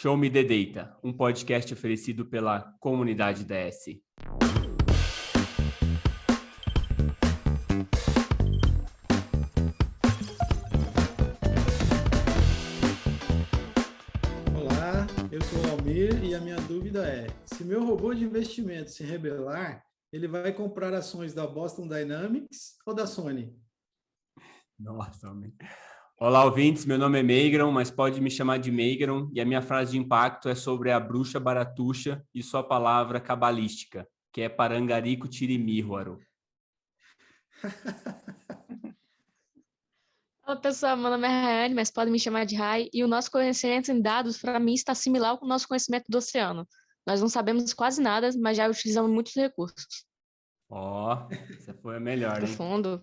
Show Me the Data, um podcast oferecido pela comunidade DS. Olá, eu sou o Almir e a minha dúvida é: se meu robô de investimento se rebelar, ele vai comprar ações da Boston Dynamics ou da Sony? Nossa, homem. Olá, ouvintes, meu nome é Meigron, mas pode me chamar de Meigron, e a minha frase de impacto é sobre a bruxa baratuxa e sua palavra cabalística, que é Parangarico Tirimíhuaro. Olá pessoal, meu nome é Rayane, mas podem me chamar de Rai, e o nosso conhecimento em dados, para mim, está similar com o nosso conhecimento do oceano. Nós não sabemos quase nada, mas já utilizamos muitos recursos. Essa foi a melhor, hein? Profundo.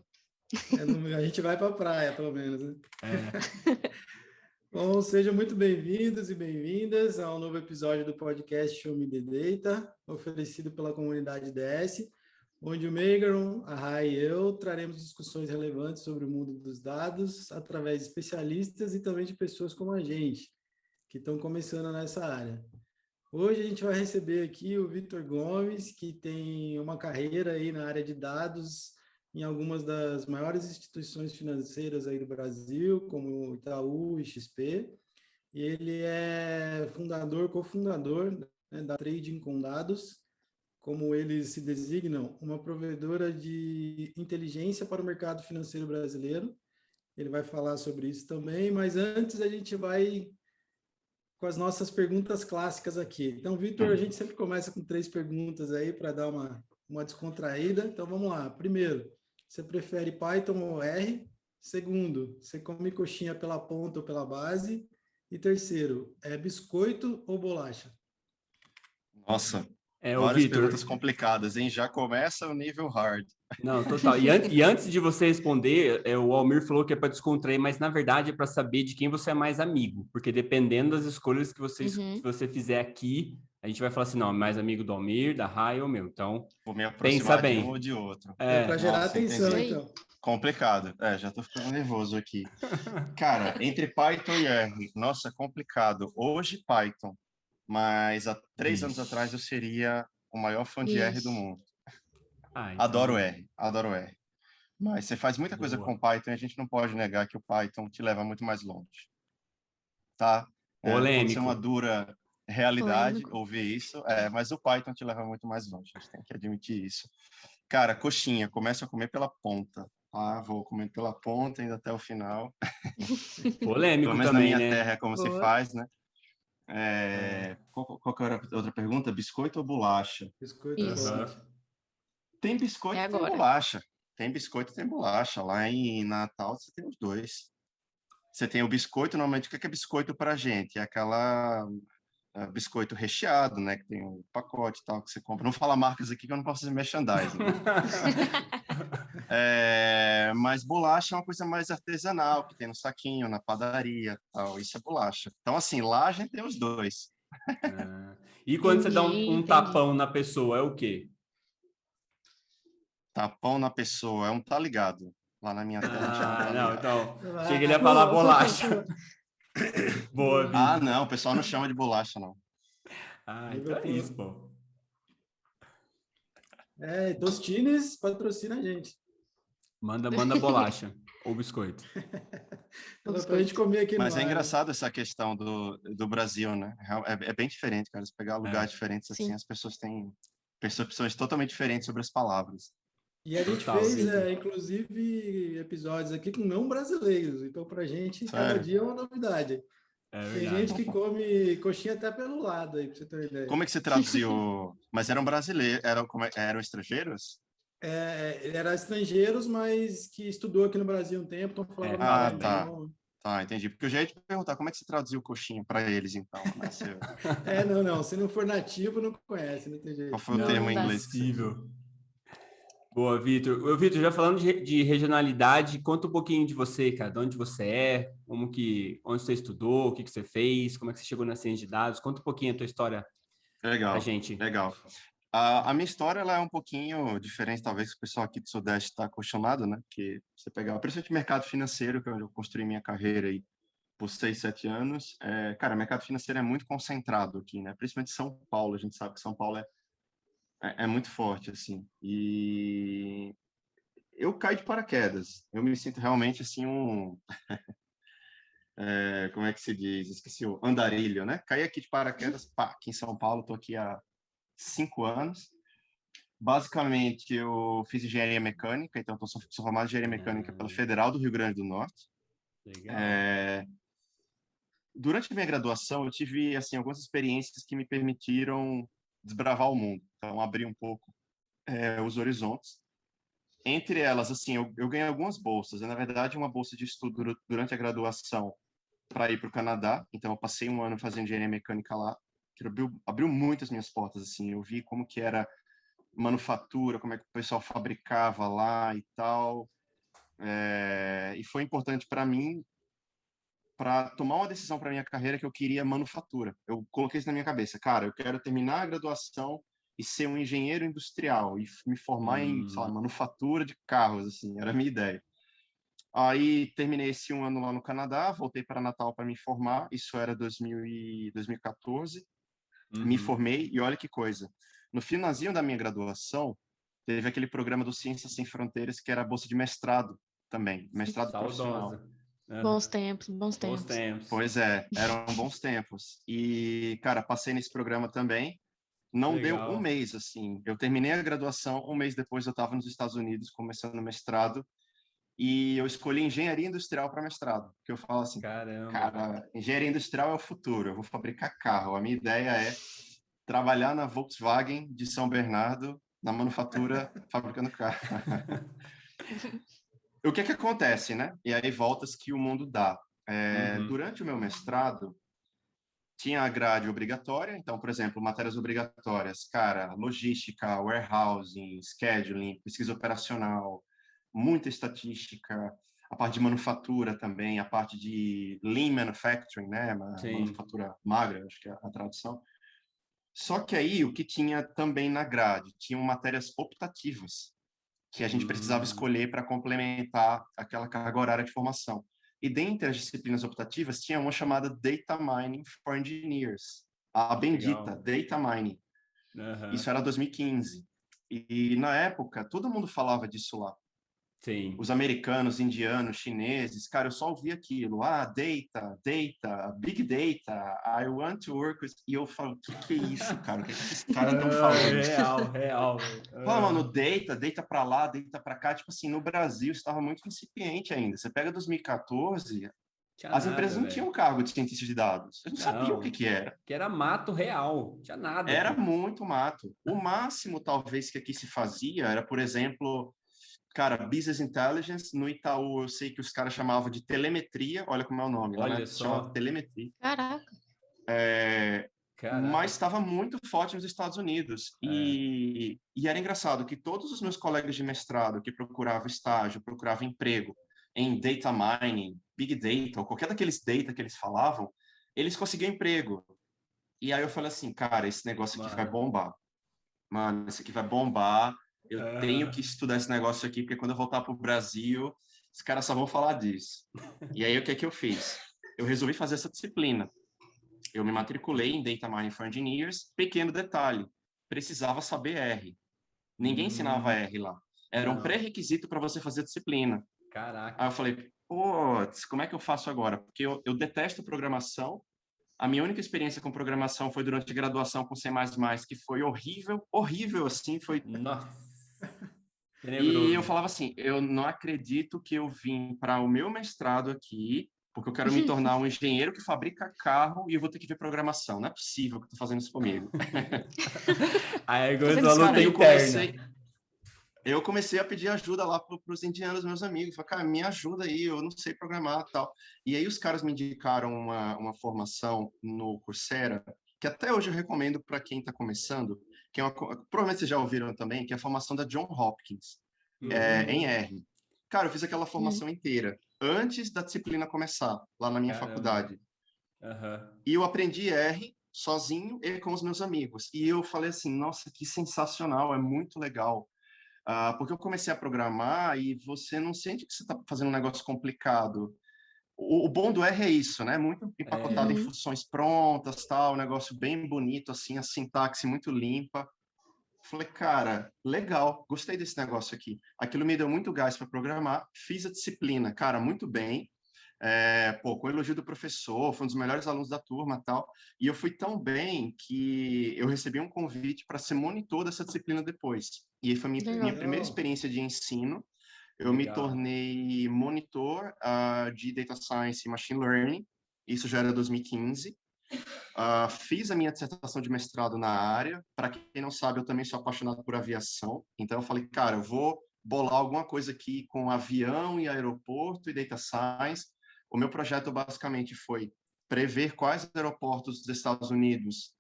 A gente vai para a praia, pelo menos, né? É. Bom, sejam muito bem-vindos e bem-vindas ao novo episódio do podcast Show Me the Data, oferecido pela comunidade DS, onde o Meigron, a Rai e eu traremos discussões relevantes sobre o mundo dos dados através de especialistas e também de pessoas como a gente, que estão começando nessa área. Hoje a gente vai receber aqui o Vitor Gomes, que tem uma carreira aí na área de dados em algumas das maiores instituições financeiras aí do Brasil, como Itaú e XP. E ele é cofundador, né, da Trading com Dados, como eles se designam, uma provedora de inteligência para o mercado financeiro brasileiro. Ele vai falar sobre isso também, mas antes a gente vai com as nossas perguntas clássicas aqui. Então, Vitor, a gente sempre começa com 3 perguntas aí para dar uma descontraída. Então, vamos lá. Primeiro, você prefere Python ou R? Segundo, você come coxinha pela ponta ou pela base? E terceiro, é biscoito ou bolacha? Nossa, O várias Vitor. perguntas complicadas, hein? Já começa o nível hard. Não, total. E antes de você responder, o Almir falou que é para descontrair, mas na verdade é para saber de quem você é mais amigo, porque dependendo das escolhas que você fizer aqui, a gente vai falar assim, não, é mais amigo do Almir, da Rai ou meu. Então, Vou me pensa aproximar de bem. um ou de outro. Para gerar atenção, entendi. então. Complicado. Já tô ficando nervoso aqui. Cara, entre Python e R, nossa, complicado. Hoje, Python, mas há 3 anos atrás eu seria o maior fã de R do mundo. Então... Adoro R. Mas você faz muita coisa com Python e a gente não pode negar que o Python te leva muito mais longe. Tá? Pode ser uma dura realidade ouvir isso, mas o Python te leva muito mais longe, a gente tem que admitir isso. Cara, coxinha, começa a comer pela ponta. Vou comer pela ponta ainda até o final. Polêmico pelo menos também, na minha né? terra é como se faz, né? Qual que era a outra pergunta? Biscoito ou bolacha? Biscoito ou bolacha? Tem biscoito e tem bolacha. Tem biscoito e tem bolacha. Lá em Natal você tem os dois. Você tem o biscoito, normalmente o que é biscoito pra gente? É aquela biscoito recheado, né? Que tem um pacote e tal que você compra. Não fala marcas aqui que eu não posso fazer merchandising. Né? Mas bolacha é uma coisa mais artesanal, que tem no saquinho, na padaria, tal. Isso é bolacha. Então, assim, lá a gente tem os dois. E quando você dá um tapão na pessoa, é o quê? Tapão na pessoa, é um tá ligado. Lá na minha terra chama tá ligado. Então, chega ele a falar bolacha. Boa, Vitor. Não, o pessoal não chama de bolacha, não. Então é isso, pô. Tostines patrocina a gente. Manda bolacha ou biscoito. Pra gente comer aqui. Mas é engraçado essa questão do Brasil, né? É bem diferente, cara. Se pegar lugares diferentes assim, as pessoas têm percepções totalmente diferentes sobre as palavras. E a gente fez, inclusive, episódios aqui com não brasileiros. Então, pra gente, cada dia é uma novidade. Tem gente que come coxinha até pelo lado, aí, pra você ter ideia. Como é que você traduziu? Mas eram brasileiros? Eram estrangeiros? Eram estrangeiros, mas que estudou aqui no Brasil um tempo, então falava Tá, entendi. Porque eu já ia te perguntar como é que você traduziu coxinha para eles, então. Né? Não. Se não for nativo, não conhece, não tem jeito. Qual foi o termo em inglês? Boa, Vitor. Vitor, já falando de regionalidade, conta um pouquinho de você, cara. De onde você é, onde você estudou, o que você fez, como é que você chegou na ciência de dados. Conta um pouquinho a tua história pra gente. Legal. A minha história ela é um pouquinho diferente, talvez, que o pessoal aqui do Sudeste está acostumado, né? Que você pegar, principalmente o mercado financeiro, que é onde eu construí minha carreira aí por 6, 7 anos. Cara, o mercado financeiro é muito concentrado aqui, né? Principalmente São Paulo. A gente sabe que São Paulo é muito forte, assim. E eu caio de paraquedas. Eu me sinto realmente, assim, como é que se diz? Esqueci o andarilho, né? Caí aqui de paraquedas, pá, aqui em São Paulo. Estou aqui há 5 anos. Basicamente, eu fiz engenharia mecânica, então sou formado em engenharia mecânica pela Federal do Rio Grande do Norte. Legal. Durante a minha graduação, eu tive assim algumas experiências que me permitiram desbravar o mundo, então abrir um pouco os horizontes. Entre elas, assim, eu ganhei algumas bolsas. Na verdade, uma bolsa de estudo durante a graduação para ir para o Canadá. Então, eu passei um ano fazendo engenharia mecânica lá, que abriu muitas minhas portas. Assim, eu vi como que era manufatura, como é que o pessoal fabricava lá e tal. E foi importante para mim para tomar uma decisão para minha carreira que eu queria manufatura. Eu coloquei isso na minha cabeça, cara, eu quero terminar a graduação e ser um engenheiro industrial e me formar em, sei lá, manufatura de carros, assim, era a minha ideia. Aí terminei esse um ano lá no Canadá, voltei para Natal para me formar, isso era 2014, me formei e olha que coisa, no finalzinho da minha graduação, teve aquele programa do Ciências Sem Fronteiras que era a bolsa de mestrado também, mestrado profissional. Bons tempos, bons tempos. Bons tempos. Pois é, eram bons tempos. E, cara, passei nesse programa também. Não Legal. deu um mês, assim. Eu terminei a graduação, um mês depois eu estava nos Estados Unidos, começando o mestrado, e eu escolhi engenharia industrial para mestrado. Porque eu falo assim, Caramba. Cara, engenharia industrial é o futuro, eu vou fabricar carro. A minha ideia é trabalhar na Volkswagen de São Bernardo, na manufatura, fabricando carro. O que acontece, né? E aí voltas que o mundo dá. Durante o meu mestrado, tinha a grade obrigatória, então, por exemplo, matérias obrigatórias, cara, logística, warehousing, scheduling, pesquisa operacional, muita estatística, a parte de manufatura também, a parte de lean manufacturing, né, manufatura magra, acho que é a tradução. Só que aí, o que tinha também na grade? Tinham matérias optativas, que a gente precisava escolher para complementar aquela carga horária de formação. E dentre as disciplinas optativas, tinha uma chamada Data Mining for Engineers, a bendita Data Mining. Isso era 2015. E na época, todo mundo falava disso lá. Sim. Os americanos, indianos, chineses, cara, eu só ouvia aquilo. Data, big data, I want to work with... E eu falo, o que é isso, cara? O que esses caras estão falando? Real. Pô, mano, data pra lá, data pra cá. Tipo assim, no Brasil estava muito incipiente ainda. Você pega 2014, as empresas não tinham cargo de cientista de dados. Eles não sabiam o que era. Que era mato real, tinha nada. Era muito mato. O máximo, talvez, que aqui se fazia era, por exemplo... Cara, Business Intelligence, no Itaú eu sei que os caras chamavam de telemetria, olha como é o nome, olha né? só. Chama telemetria. Caraca. Mas estava muito forte nos Estados Unidos. E era engraçado que todos os meus colegas de mestrado que procuravam estágio, procuravam emprego em data mining, big data, ou qualquer daqueles data que eles falavam, eles conseguiam emprego. E aí eu falei assim, cara, esse negócio aqui vai bombar. Mano, esse aqui vai bombar. Eu tenho que estudar esse negócio aqui, porque quando eu voltar para o Brasil, os caras só vão falar disso. E aí, o que é que eu fiz? Eu resolvi fazer essa disciplina. Eu me matriculei em Data Mining for Engineers. Pequeno detalhe, precisava saber R. Ninguém ensinava R lá. Era um pré-requisito para você fazer a disciplina. Caraca. Aí eu falei, putz, como é que eu faço agora? Porque eu detesto programação. A minha única experiência com programação foi durante a graduação com C++, que foi horrível, assim, foi... Nossa. E eu falava assim, eu não acredito que eu vim para o meu mestrado aqui, porque eu quero me tornar um engenheiro que fabrica carro e eu vou ter que ver programação. Não é possível que eu tô fazendo isso comigo. Aí começou a luta interna. Eu comecei a pedir ajuda lá para os indianos, meus amigos. Falei, cara, me ajuda aí, eu não sei programar e tal. E aí os caras me indicaram uma formação no Coursera, que até hoje eu recomendo para quem está começando, que é provavelmente vocês já ouviram também, que é a formação da Johns Hopkins, em R. Cara, eu fiz aquela formação inteira, antes da disciplina começar, lá na minha faculdade. E eu aprendi R sozinho e com os meus amigos. E eu falei assim, nossa, que sensacional, é muito legal. Porque eu comecei a programar e você não sente que você está fazendo um negócio complicado. o bom do R é isso, né? Muito empacotado em funções prontas, tal, um negócio bem bonito, assim, a sintaxe muito limpa. Falei, cara, legal, gostei desse negócio aqui. Aquilo me deu muito gás para programar, fiz a disciplina, cara, muito bem. Com elogio do professor, foi um dos melhores alunos da turma, tal. E eu fui tão bem que eu recebi um convite para ser monitor dessa disciplina depois. E aí foi minha primeira experiência de ensino. Eu me tornei monitor de Data Science e Machine Learning. Isso já era 2015. Fiz a minha dissertação de mestrado na área. Para quem não sabe, eu também sou apaixonado por aviação. Então, eu falei, cara, eu vou bolar alguma coisa aqui com avião e aeroporto e Data Science. O meu projeto, basicamente, foi prever quais aeroportos dos Estados Unidos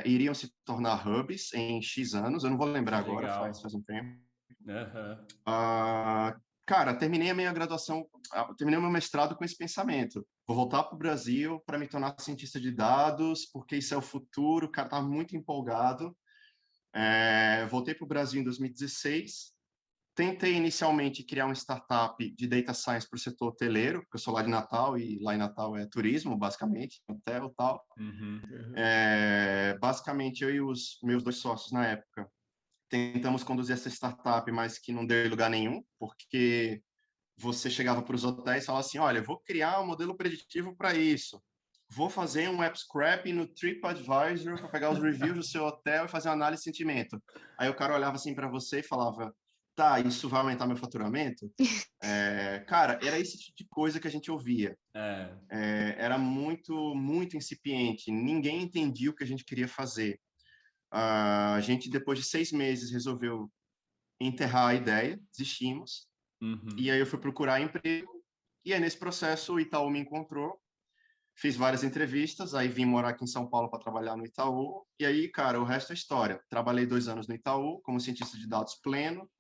iriam se tornar hubs em X anos. Eu não vou lembrar agora, faz um tempo. Cara, terminei a minha graduação, terminei o meu mestrado com esse pensamento. Vou voltar para o Brasil para me tornar cientista de dados, porque isso é o futuro. O cara estava muito empolgado. Voltei para o Brasil em 2016. Tentei inicialmente criar uma startup de data science para o setor hoteleiro, porque eu sou lá de Natal e lá em Natal é turismo, basicamente, hotel e tal. Basicamente, eu e os meus 2 sócios na época tentamos conduzir essa startup, mas que não deu em lugar nenhum, porque você chegava para os hotéis e falava assim, olha, eu vou criar um modelo preditivo para isso. Vou fazer um app scrapping no TripAdvisor para pegar os reviews do seu hotel e fazer uma análise de sentimento. Aí o cara olhava assim para você e falava, tá, isso vai aumentar meu faturamento? Cara, era esse tipo de coisa que a gente ouvia. Era muito, muito incipiente. Ninguém entendia o que a gente queria fazer. A gente, depois de 6 meses, resolveu enterrar a ideia, desistimos. E aí eu fui procurar emprego. E aí, nesse processo, o Itaú me encontrou. Fiz várias entrevistas, aí vim morar aqui em São Paulo para trabalhar no Itaú. E aí, cara, o resto é história. Trabalhei 2 anos no Itaú como cientista de dados pleno.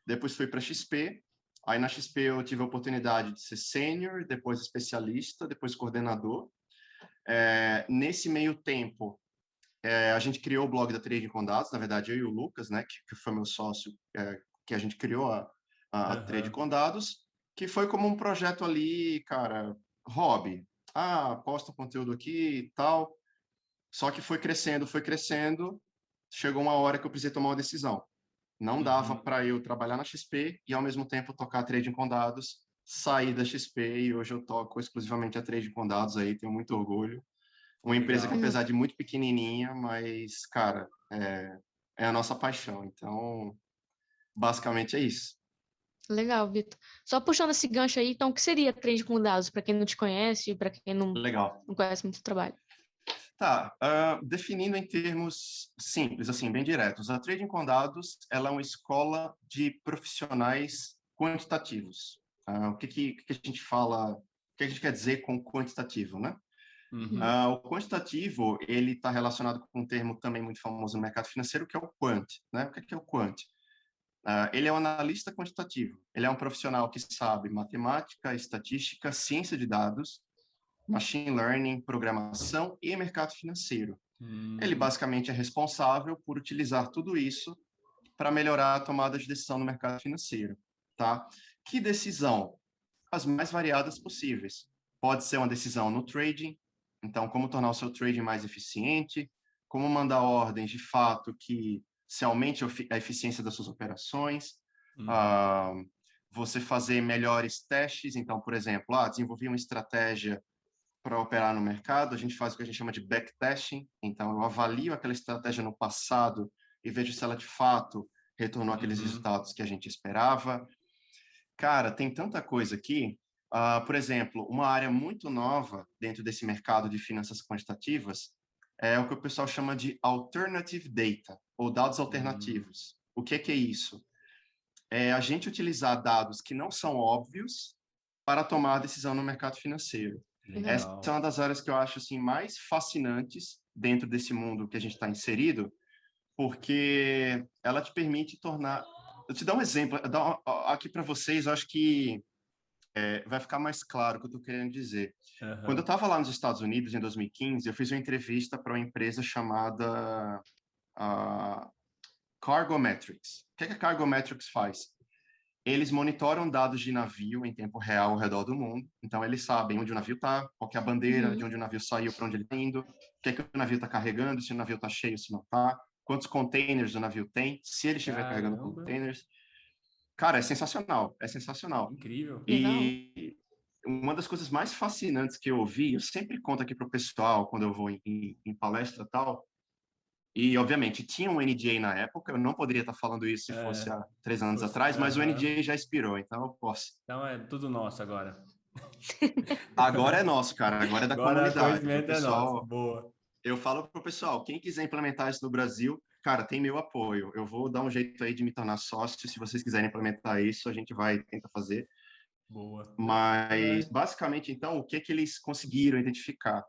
Depois fui para a XP. Aí na XP eu tive a oportunidade de ser sênior, depois especialista, depois coordenador. Nesse meio tempo, a gente criou o blog da Trading com Dados, na verdade eu e o Lucas, né, que foi meu sócio, que a gente criou a Trading com Dados, que foi como um projeto ali, cara, hobby. Posta um conteúdo aqui e tal. Só que foi crescendo, chegou uma hora que eu precisei tomar uma decisão. Não dava para eu trabalhar na XP e, ao mesmo tempo, tocar Trading com Dados, sair da XP e hoje eu toco exclusivamente a Trading com Dados aí, tenho muito orgulho. Uma empresa que, apesar de muito pequenininha, mas, cara, é a nossa paixão. Então, basicamente é isso. Legal, Vitor. Só puxando esse gancho aí, então, o que seria Trade com Dados, para quem não te conhece e para quem não conhece muito o trabalho? Tá, definindo em termos simples, assim, bem diretos, a Trading com Dados, ela é uma escola de profissionais quantitativos. O que a gente fala, o que a gente quer dizer com quantitativo, né? O quantitativo, ele está relacionado com um termo também muito famoso no mercado financeiro, que é o quant, né? O que é o quant? Ele é um analista quantitativo, ele é um profissional que sabe matemática, estatística, ciência de dados, machine learning, programação e mercado financeiro. Ele basicamente é responsável por utilizar tudo isso para melhorar a tomada de decisão no mercado financeiro, tá? Que decisão? As mais variadas possíveis. Pode ser uma decisão no trading, então como tornar o seu trading mais eficiente, como mandar ordens de fato que se aumente a eficiência das suas operações, você fazer melhores testes, então, por exemplo, desenvolver uma estratégia para operar no mercado, a gente faz o que a gente chama de backtesting, então eu avalio aquela estratégia no passado e vejo se ela de fato retornou aqueles resultados que a gente esperava. Cara, tem tanta coisa aqui. Por exemplo, uma área muito nova dentro desse mercado de finanças quantitativas é o que o pessoal chama de alternative data, ou dados alternativos. O que é isso? É a gente utilizar dados que não são óbvios para tomar a decisão no mercado financeiro. Legal. Essa é uma das áreas que eu acho assim, mais fascinantes dentro desse mundo que a gente está inserido, porque ela te permite tornar... Eu te dar um exemplo, aqui para vocês, eu acho que vai ficar mais claro o que eu estou querendo dizer. Quando eu estava lá nos Estados Unidos, em 2015, eu fiz uma entrevista para uma empresa chamada Cargometrics. O que a Cargometrics faz? Eles monitoram dados de navio em tempo real ao redor do mundo. Então, eles sabem onde o navio está, qual que é a bandeira, de onde o navio saiu, para onde ele está indo, o que é que o navio está carregando, se o navio está cheio, se não está, quantos containers o navio tem, se ele estiver carregando containers. Cara, é sensacional, é sensacional. Incrível. E uma das coisas mais fascinantes que eu ouvi, eu sempre conto aqui para o pessoal, quando eu vou em palestra e tal, e, obviamente, tinha um NDA na época, eu não poderia estar falando isso se fosse há 3 anos atrás, mas o NDA já expirou, então eu posso. Então é tudo nosso agora. Agora é nosso, cara, agora é da comunidade. Agora o conhecimento é nosso, boa. Eu falo pro pessoal, quem quiser implementar isso no Brasil, cara, tem meu apoio. Eu vou dar um jeito aí de me tornar sócio, se vocês quiserem implementar isso, a gente vai tentar fazer. Boa. Mas, basicamente, então, o que eles conseguiram identificar?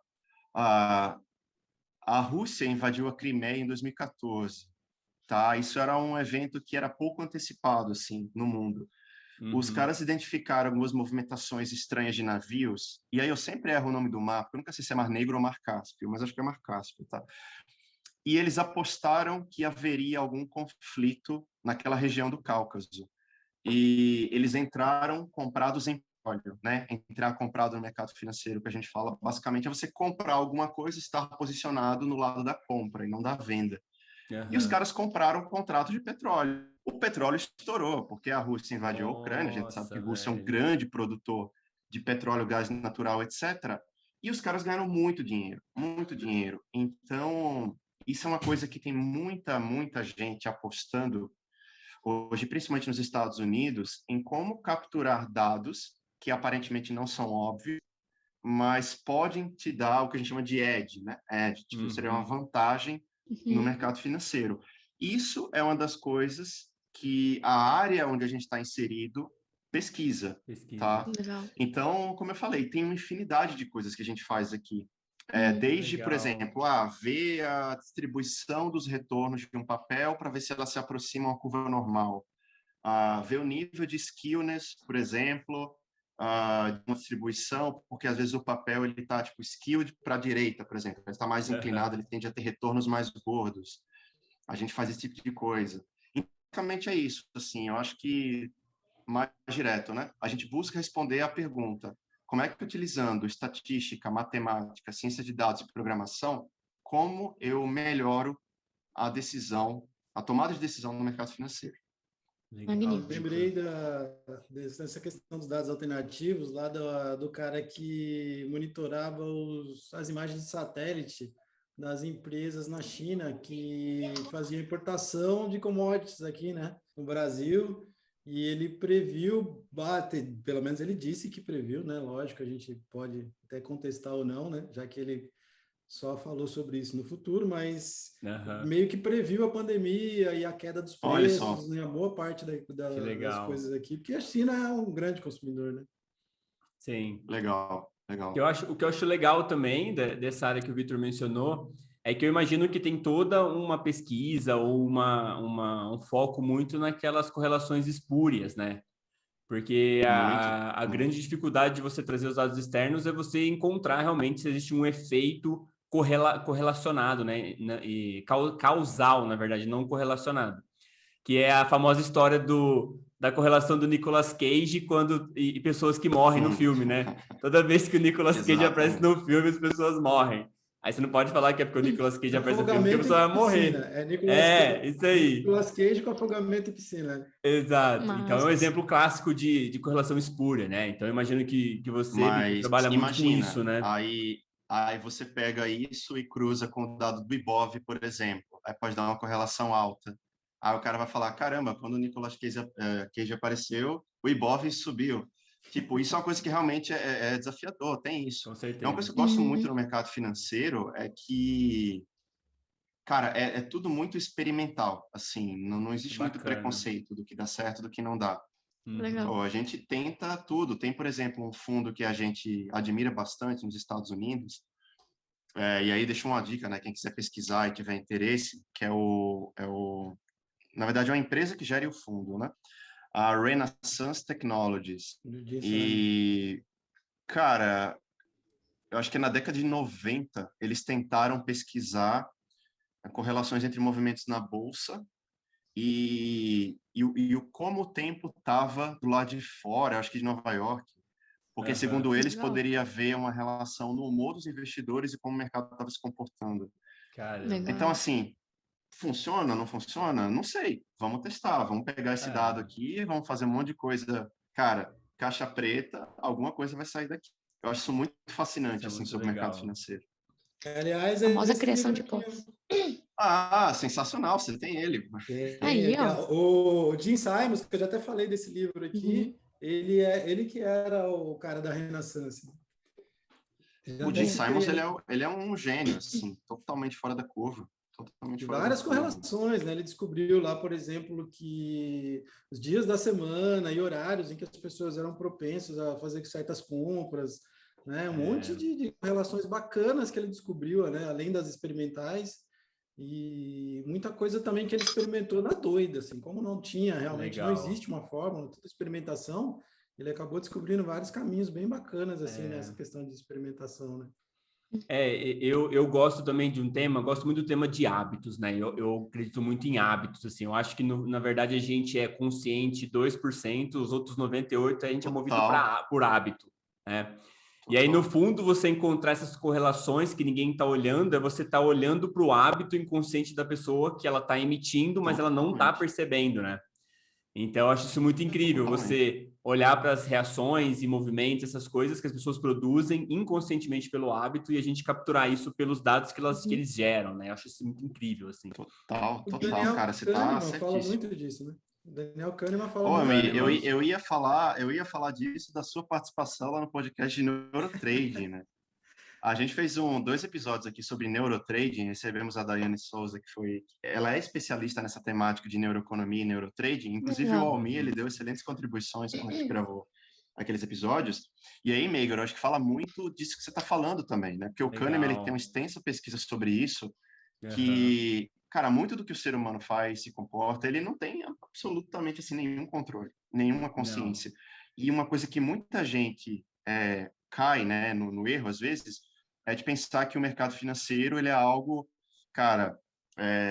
A Rússia invadiu a Crimeia em 2014, tá? Isso era um evento que era pouco antecipado, assim, no mundo. Os caras identificaram algumas movimentações estranhas de navios, e aí eu sempre erro o nome do mar, porque eu nunca sei se é Mar Negro ou Mar Cáspio, mas acho que é Mar Cáspio, tá? E eles apostaram que haveria algum conflito naquela região do Cáucaso. E eles entraram comprados em petróleo, né? Entrar comprado no mercado financeiro, que a gente fala, basicamente é você comprar alguma coisa e estar posicionado no lado da compra e não da venda. E os caras compraram um contrato de petróleo. O petróleo estourou, porque a Rússia invadiu a Ucrânia, a gente sabe que a Rússia é um grande produtor de petróleo, gás natural, etc. E os caras ganharam muito dinheiro, muito dinheiro. Então, isso é uma coisa que tem muita gente apostando hoje, principalmente nos Estados Unidos, em como capturar dados que aparentemente não são óbvios, mas podem te dar o que a gente chama de edge, né? Edge, tipo, seria uma vantagem no mercado financeiro. Isso é uma das coisas que a área onde a gente está inserido pesquisa. Tá? Legal. Então, como eu falei, tem uma infinidade de coisas que a gente faz aqui. Desde, por exemplo, ver a distribuição dos retornos de um papel para ver se ela se aproxima a uma curva normal. Ver o nível de skillness, por exemplo, de uma distribuição, porque às vezes o papel ele está tipo skilled para a direita, por exemplo, ele está mais inclinado, ele tende a ter retornos mais gordos. A gente faz esse tipo de coisa. E, basicamente é isso, assim, eu acho que mais direto, né? A gente busca responder à pergunta: como é que, utilizando estatística, matemática, ciência de dados e programação, como eu melhoro a tomada de decisão no mercado financeiro? Eu lembrei dessa questão dos dados alternativos, lá do cara que monitorava as imagens de satélite das empresas na China que faziam importação de commodities aqui, né, no Brasil, e ele previu, pelo menos ele disse que previu, né, lógico, a gente pode até contestar ou não, né, já que ele só falou sobre isso no futuro, mas meio que previu a pandemia e a queda dos preços, né, a boa parte das coisas aqui, porque a China é um grande consumidor, né? Sim. Legal. O que eu acho legal também dessa área que o Vitor mencionou é que eu imagino que tem toda uma pesquisa ou um foco muito naquelas correlações espúrias, né? Porque a grande dificuldade de você trazer os dados externos é você encontrar realmente se existe um efeito correlacionado, né? E causal, na verdade, não correlacionado. Que é a famosa história da correlação do Nicolas Cage e pessoas que morrem no filme, né? Toda vez que o Nicolas Cage aparece no filme, as pessoas morrem. Aí você não pode falar que é porque o Nicolas Cage aparece no filme, porque a pessoa vai morrer. Isso aí. Nicolas Cage com afogamento em piscina. Exato. Mas... Então é um exemplo clássico de correlação espúria, né? Então eu imagino que você trabalha muito com isso, né? Aí você pega isso e cruza com o dado do Ibov, por exemplo. Aí pode dar uma correlação alta. Aí o cara vai falar, caramba, quando o Nicolas Cage apareceu, o Ibov subiu. Tipo, isso é uma coisa que realmente é desafiador, tem isso. Com certeza. É uma coisa que eu gosto muito no mercado financeiro, é que, cara, é tudo muito experimental, assim, não existe muito preconceito do que dá certo e do que não dá. Legal. A gente tenta tudo. Tem, por exemplo, um fundo que a gente admira bastante nos Estados Unidos, e aí deixa uma dica, né, quem quiser pesquisar e tiver interesse, que na verdade, é uma empresa que gera o fundo, né? A Renaissance Technologies. E, cara, eu acho que na década de 90, eles tentaram pesquisar correlações entre movimentos na Bolsa e como o tempo estava do lado de fora, acho que de Nova York, porque, segundo eles, poderia haver uma relação no humor dos investidores e como o mercado estava se comportando. Então, assim, funciona, não funciona? Não sei. Vamos testar, vamos pegar esse dado aqui, vamos fazer um monte de coisa. Cara, caixa preta, alguma coisa vai sair daqui. Eu acho isso muito fascinante, assim, sobre o mercado financeiro. Aliás, a famosa criação de povos. Sensacional, você tem ele. Aí, ó. O Jim Simons, que eu já até falei desse livro aqui, ele que era o cara da Renaissance. O Jim Simons, ele é um gênio, assim, totalmente fora da curva. Várias correlações, né? Ele descobriu lá, por exemplo, que os dias da semana e horários em que as pessoas eram propensas a fazer certas compras, né? Um monte de relações bacanas que ele descobriu, né? Além das experimentais, e muita coisa também que ele experimentou na doida, assim, como não tinha, realmente não existe uma fórmula, toda experimentação, ele acabou descobrindo vários caminhos bem bacanas, assim, nessa questão de experimentação, né? Eu gosto também de um tema, gosto muito do tema de hábitos, né? Eu acredito muito em hábitos, assim. Eu acho que, na verdade, a gente é consciente 2%, os outros 98% a gente é movido por hábito, né? E aí, no fundo, você encontrar essas correlações que ninguém está olhando, é você estar olhando para o hábito inconsciente da pessoa que ela está emitindo, mas ela não está percebendo, né? Então, eu acho isso muito incrível, você olhar para as reações e movimentos, essas coisas que as pessoas produzem inconscientemente pelo hábito e a gente capturar isso pelos dados que eles geram, né? Eu acho isso muito incrível, assim. Total, cara, você tá certíssimo. Fala muito disso, né? O Daniel Kahneman fala muito disso. Eu ia falar disso da sua participação lá no podcast de Neurotrading, né? A gente fez 2 episódios aqui sobre neurotrading, recebemos a Daiane Souza, ela é especialista nessa temática de neuroeconomia e neurotrading, inclusive o Almir, ele deu excelentes contribuições quando a gente gravou aqueles episódios, e aí, Meigor, eu acho que fala muito disso que você está falando também, né? Porque o Kahneman, ele tem uma extensa pesquisa sobre isso, que, cara, muito do que o ser humano faz, se comporta, ele não tem absolutamente, assim, nenhum controle, nenhuma consciência. E uma coisa que muita gente cai, né, no erro, às vezes, é de pensar que o mercado financeiro ele é algo, cara,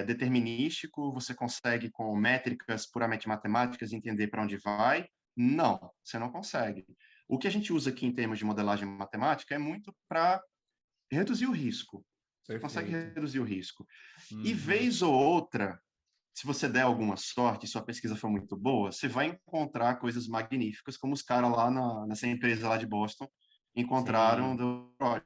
determinístico, você consegue com métricas puramente matemáticas entender para onde vai. Não, você não consegue. O que a gente usa aqui em termos de modelagem matemática é muito para reduzir o risco. Você consegue reduzir o risco. E vez ou outra, se você der alguma sorte, sua pesquisa for muito boa, você vai encontrar coisas magníficas, como os caras lá nessa empresa lá de Boston encontraram do petróleo.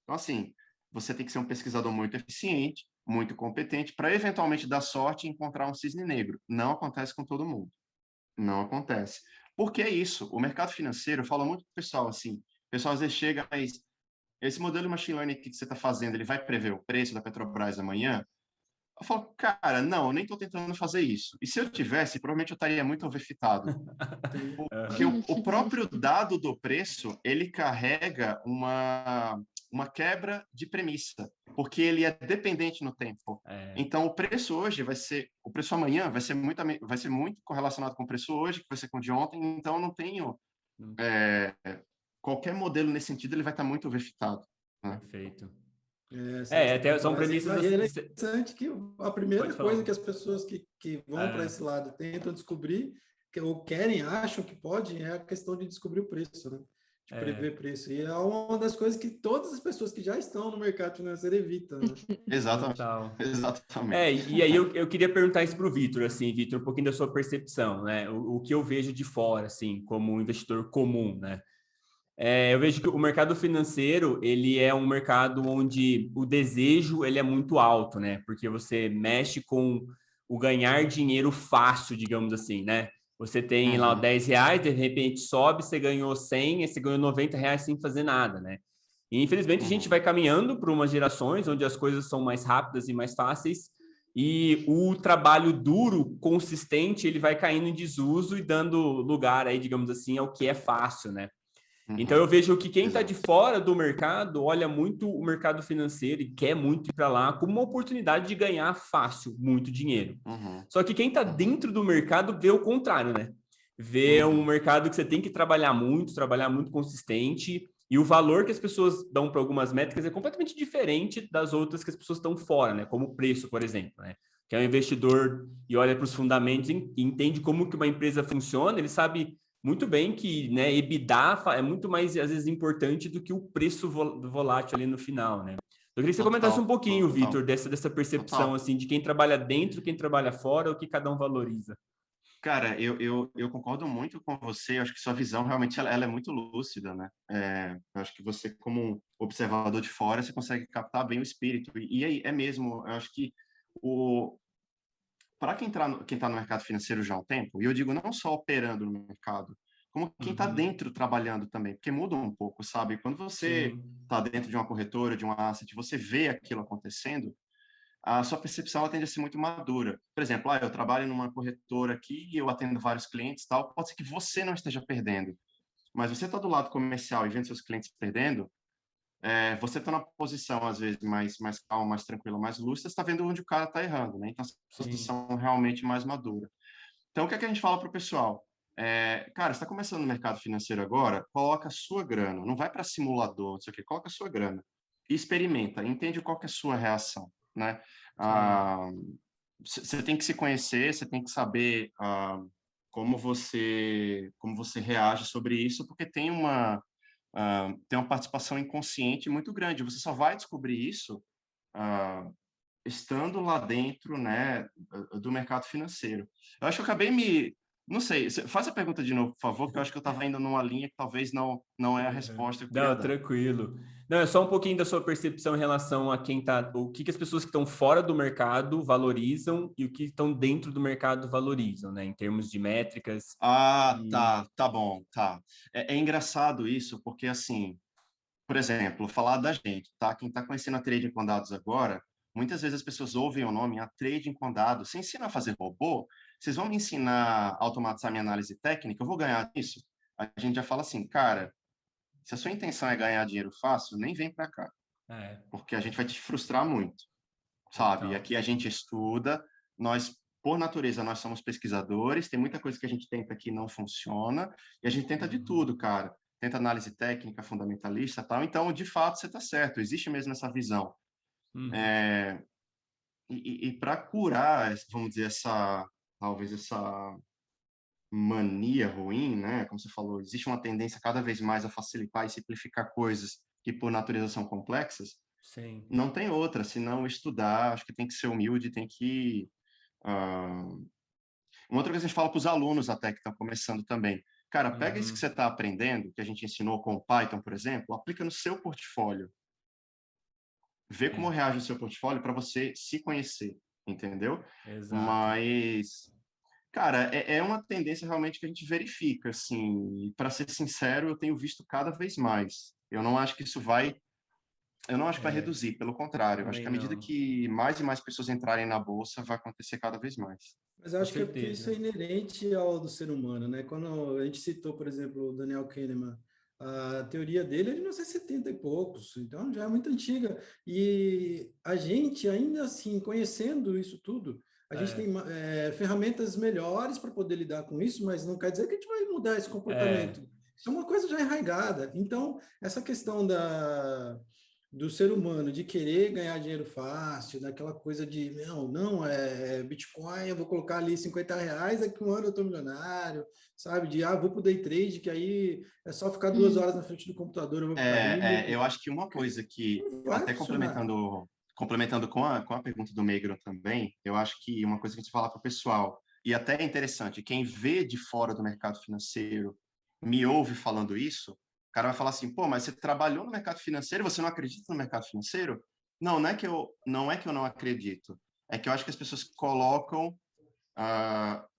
Então, assim, você tem que ser um pesquisador muito eficiente, muito competente, para eventualmente dar sorte e encontrar um cisne negro. Não acontece com todo mundo. Não acontece. Porque é isso. O mercado financeiro, eu falo muito para o pessoal, assim, o pessoal às vezes chega, mas esse modelo de machine learning que você está fazendo, ele vai prever o preço da Petrobras amanhã? Eu falo, cara, não, eu nem estou tentando fazer isso. E se eu tivesse, provavelmente eu estaria muito overfitado. Porque o próprio dado do preço, ele carrega uma quebra de premissa, porque ele é dependente no tempo. Então, o preço hoje o preço amanhã vai ser muito correlacionado com o preço hoje, que vai ser com o de ontem, então eu não tenho qualquer modelo nesse sentido, ele vai estar muito overfitado. Né? Perfeito. Até são premissas... É interessante que a primeira coisa que as pessoas que vão para esse lado tentam descobrir, ou acham que podem, é a questão de descobrir o preço, né? De prever preço. E é uma das coisas que todas as pessoas que já estão no mercado financeiro evitam, né? Exatamente. E aí eu queria perguntar isso para o Vitor, assim, Vitor, um pouquinho da sua percepção, né? O que eu vejo de fora, assim, como um investidor comum, né? Eu vejo que o mercado financeiro, ele é um mercado onde o desejo, ele é muito alto, né? Porque você mexe com o ganhar dinheiro fácil, digamos assim, né? Você tem lá R$10, de repente sobe, você ganhou 100, e você ganhou R$90 sem fazer nada, né? E infelizmente a gente vai caminhando para umas gerações onde as coisas são mais rápidas e mais fáceis, e o trabalho duro, consistente, ele vai caindo em desuso e dando lugar aí, digamos assim, ao que é fácil, né? Então, eu vejo que quem está de fora do mercado olha muito o mercado financeiro e quer muito ir para lá como uma oportunidade de ganhar fácil muito dinheiro. Só que quem está dentro do mercado vê o contrário, né? Vê um mercado que você tem que trabalhar muito consistente, e o valor que as pessoas dão para algumas métricas é completamente diferente das outras que as pessoas estão fora, né? Como o preço, por exemplo, né? que é um investidor e olha para os fundamentos e entende como que uma empresa funciona, ele sabe muito bem que, né, EBITDA é muito mais, às vezes, importante do que o preço volátil ali no final, né? Eu queria que você comentasse um pouquinho, Vitor, dessa percepção, assim, de quem trabalha dentro, quem trabalha fora, o que cada um valoriza. Cara, eu concordo muito com você. Eu acho que sua visão realmente ela é muito lúcida, né? Eu acho que você, como um observador de fora, você consegue captar bem o espírito. E aí é mesmo. Eu acho que para quem está no mercado financeiro já há um tempo, e eu digo não só operando no mercado, como quem está dentro trabalhando também, porque muda um pouco, sabe? Quando você está dentro de uma corretora, de um asset, você vê aquilo acontecendo, a sua percepção ela tende a ser muito madura. Por exemplo, eu trabalho numa corretora aqui e eu atendo vários clientes, tal. Pode ser que você não esteja perdendo, mas você está do lado comercial e vendo seus clientes perdendo, você está numa posição às vezes mais calma, mais tranquila, mais lúcida, está vendo onde o cara está errando, né? Então, a posição realmente mais madura. Então, o que é que a gente fala para o pessoal? Cara, você está começando no mercado financeiro agora, coloca a sua grana, não vai para simulador, não sei o quê, coloca a sua grana e experimenta, entende qual que é a sua reação, né? Você tem que se conhecer, você tem que saber como você reage sobre isso, porque tem uma participação inconsciente muito grande. Você só vai descobrir isso estando lá dentro, né, do mercado financeiro. Eu acho que eu acabei não sei, faz a pergunta de novo, por favor, que eu acho que eu estava indo numa linha que talvez não é a resposta que eu queria dar. Não, tranquilo. Não, é só um pouquinho da sua percepção em relação a quem tá, o que as pessoas que estão fora do mercado valorizam e o que estão dentro do mercado valorizam, né, em termos de métricas. Tá bom, tá. É engraçado isso, porque assim, por exemplo, falar da gente, tá? Quem está conhecendo a Trading com Dados agora, muitas vezes as pessoas ouvem o nome a Trading com Dados. Você ensina a fazer robô? Vocês vão me ensinar a automatizar minha análise técnica? Eu vou ganhar nisso? A gente já fala assim, cara, se a sua intenção é ganhar dinheiro fácil, nem vem para cá. Porque a gente vai te frustrar muito, sabe? E aqui a gente estuda, nós, por natureza, nós somos pesquisadores, tem muita coisa que a gente tenta que não funciona, e a gente tenta de tudo, cara. Tenta análise técnica, fundamentalista, tal. Então, de fato, você está certo. Existe mesmo essa visão. E para curar, vamos dizer, talvez essa mania ruim, né? Como você falou, existe uma tendência cada vez mais a facilitar e simplificar coisas que, por natureza, são complexas. Sim. Não tem outra, senão estudar. Acho que tem que ser humilde, tem que... Uma outra coisa que a gente fala para os alunos até que estão começando também. Cara, pega isso que você está aprendendo, que a gente ensinou com o Python, por exemplo, aplica no seu portfólio. Vê como reage o seu portfólio para você se conhecer, entendeu? Exato. Mas, cara, é uma tendência realmente que a gente verifica, assim. Para ser sincero, eu tenho visto cada vez mais. Eu não acho que isso vai reduzir, pelo contrário. Eu acho que à medida que mais e mais pessoas entrarem na bolsa, vai acontecer cada vez mais. Mas eu acho que é porque isso é inerente ao do ser humano, né? Quando a gente citou, por exemplo, o Daniel Kahneman, a teoria dele é de 1970 e poucos, então já é muito antiga. E a gente, ainda assim, conhecendo isso tudo, a gente tem ferramentas melhores para poder lidar com isso, mas não quer dizer que a gente vai mudar esse comportamento. É uma coisa já enraizada. Então, essa questão do ser humano de querer ganhar dinheiro fácil, daquela coisa de não, Bitcoin, eu vou colocar ali R$50, daqui um ano eu estou milionário, sabe? De vou pro day trade, que aí é só ficar 2 horas na frente do computador, eu vou ficar rico. Eu acho que uma coisa que, até complementando com a pergunta do Megro também, eu acho que uma coisa que a gente fala para o pessoal, e até é interessante, quem vê de fora do mercado financeiro me ouve falando isso, o cara vai falar assim, pô, mas você trabalhou no mercado financeiro, você não acredita no mercado financeiro? Não é que eu não acredito. É que eu acho que as pessoas colocam...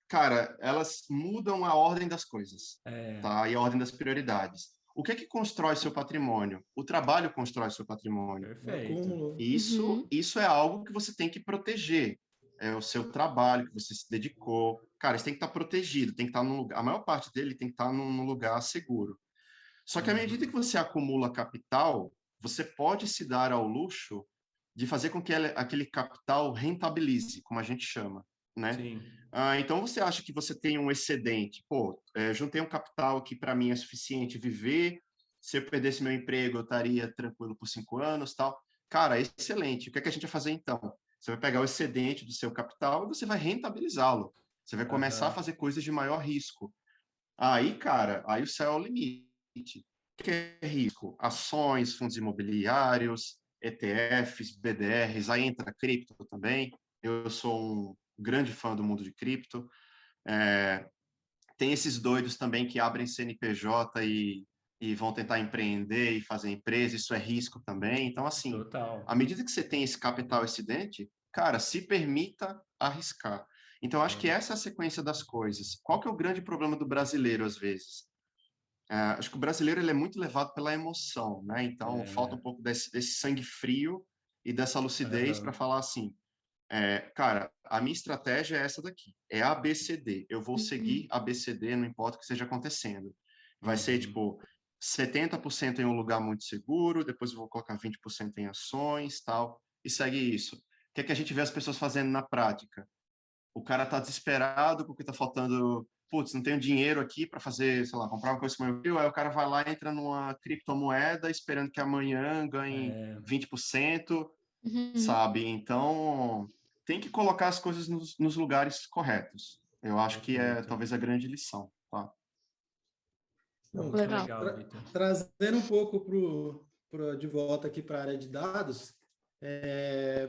cara, elas mudam a ordem das coisas, tá? E a ordem das prioridades. O que é que constrói seu patrimônio? O trabalho constrói seu patrimônio. Perfeito. Isso é algo que você tem que proteger. É o seu trabalho que você se dedicou. Cara, isso tem que estar protegido, tem que estar num lugar... A maior parte dele tem que estar num lugar seguro. Só que à medida que você acumula capital, você pode se dar ao luxo de fazer com que aquele capital rentabilize, como a gente chama, né? Sim. Então, você acha que você tem um excedente? Pô, juntei um capital que para mim é suficiente viver, se eu perdesse meu emprego, eu estaria tranquilo por 5 anos, tal. Cara, excelente. O que é que a gente vai fazer então? Você vai pegar o excedente do seu capital e você vai rentabilizá-lo. Você vai começar a fazer coisas de maior risco. Aí, cara, aí o céu é o limite. O que é risco? Ações, fundos imobiliários, ETFs, BDRs, aí entra cripto também. Eu sou um grande fã do mundo de cripto. Tem esses doidos também que abrem CNPJ e vão tentar empreender e fazer empresa, isso é risco também. Então, assim, Total. à medida que você tem esse capital excedente, cara, se permita arriscar. Então, acho que essa é a sequência das coisas. Qual que é o grande problema do brasileiro, às vezes? Acho que o brasileiro ele é muito levado pela emoção, né? Então, falta um pouco desse sangue frio e dessa lucidez para falar assim, cara, a minha estratégia é essa daqui, é ABCD. Eu vou seguir ABCD, não importa o que esteja acontecendo. Vai ser, tipo, 70% em um lugar muito seguro, depois eu vou colocar 20% em ações, tal, e segue isso. O que é que a gente vê as pessoas fazendo na prática? O cara tá desesperado porque tá faltando, putz, não tenho dinheiro aqui para fazer, sei lá, comprar uma coisa como eu, aí o cara vai lá, entra numa criptomoeda esperando que amanhã ganhe 20%, sabe? Então, tem que colocar as coisas nos lugares corretos. Eu acho que é talvez a grande lição, tá? Bom, Legal. Trazendo um pouco de volta aqui para a área de dados,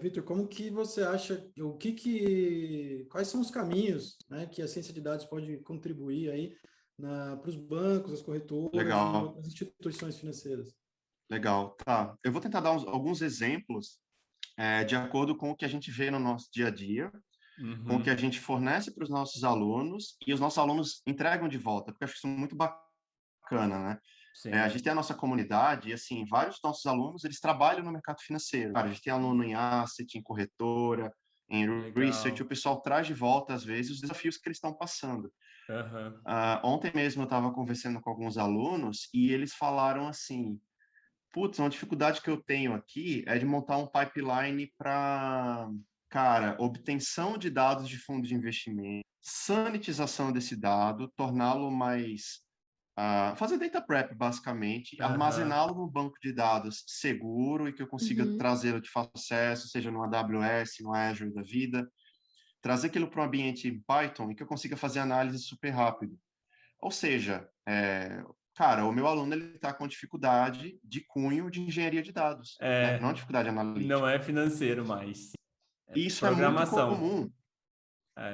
Vitor, como que você acha, quais são os caminhos, né, que a ciência de dados pode contribuir aí para os bancos, as corretoras e outras instituições financeiras? Legal, tá. Eu vou tentar dar alguns exemplos de acordo com o que a gente vê no nosso dia a dia, com o que a gente fornece para os nossos alunos e os nossos alunos entregam de volta, porque eu acho isso muito bacana, né? A gente tem a nossa comunidade e, assim, vários dos nossos alunos, eles trabalham no mercado financeiro. Cara, a gente tem aluno em asset, em corretora, em research, o pessoal traz de volta, às vezes, os desafios que eles estão passando. Ontem mesmo eu estava conversando com alguns alunos e eles falaram assim, putz, uma dificuldade que eu tenho aqui é de montar um pipeline para, cara, obtenção de dados de fundo de investimento, sanitização desse dado, torná-lo mais... fazer data prep, basicamente, armazená-lo no banco de dados seguro e que eu consiga trazê-lo de fácil acesso, seja no AWS, no Azure da vida, trazer aquilo para um ambiente em Python e que eu consiga fazer análise super rápido. Ou seja, cara, o meu aluno ele está com dificuldade de cunho de engenharia de dados, né? Não dificuldade analítica. Não é financeiro mais. Isso é muito comum.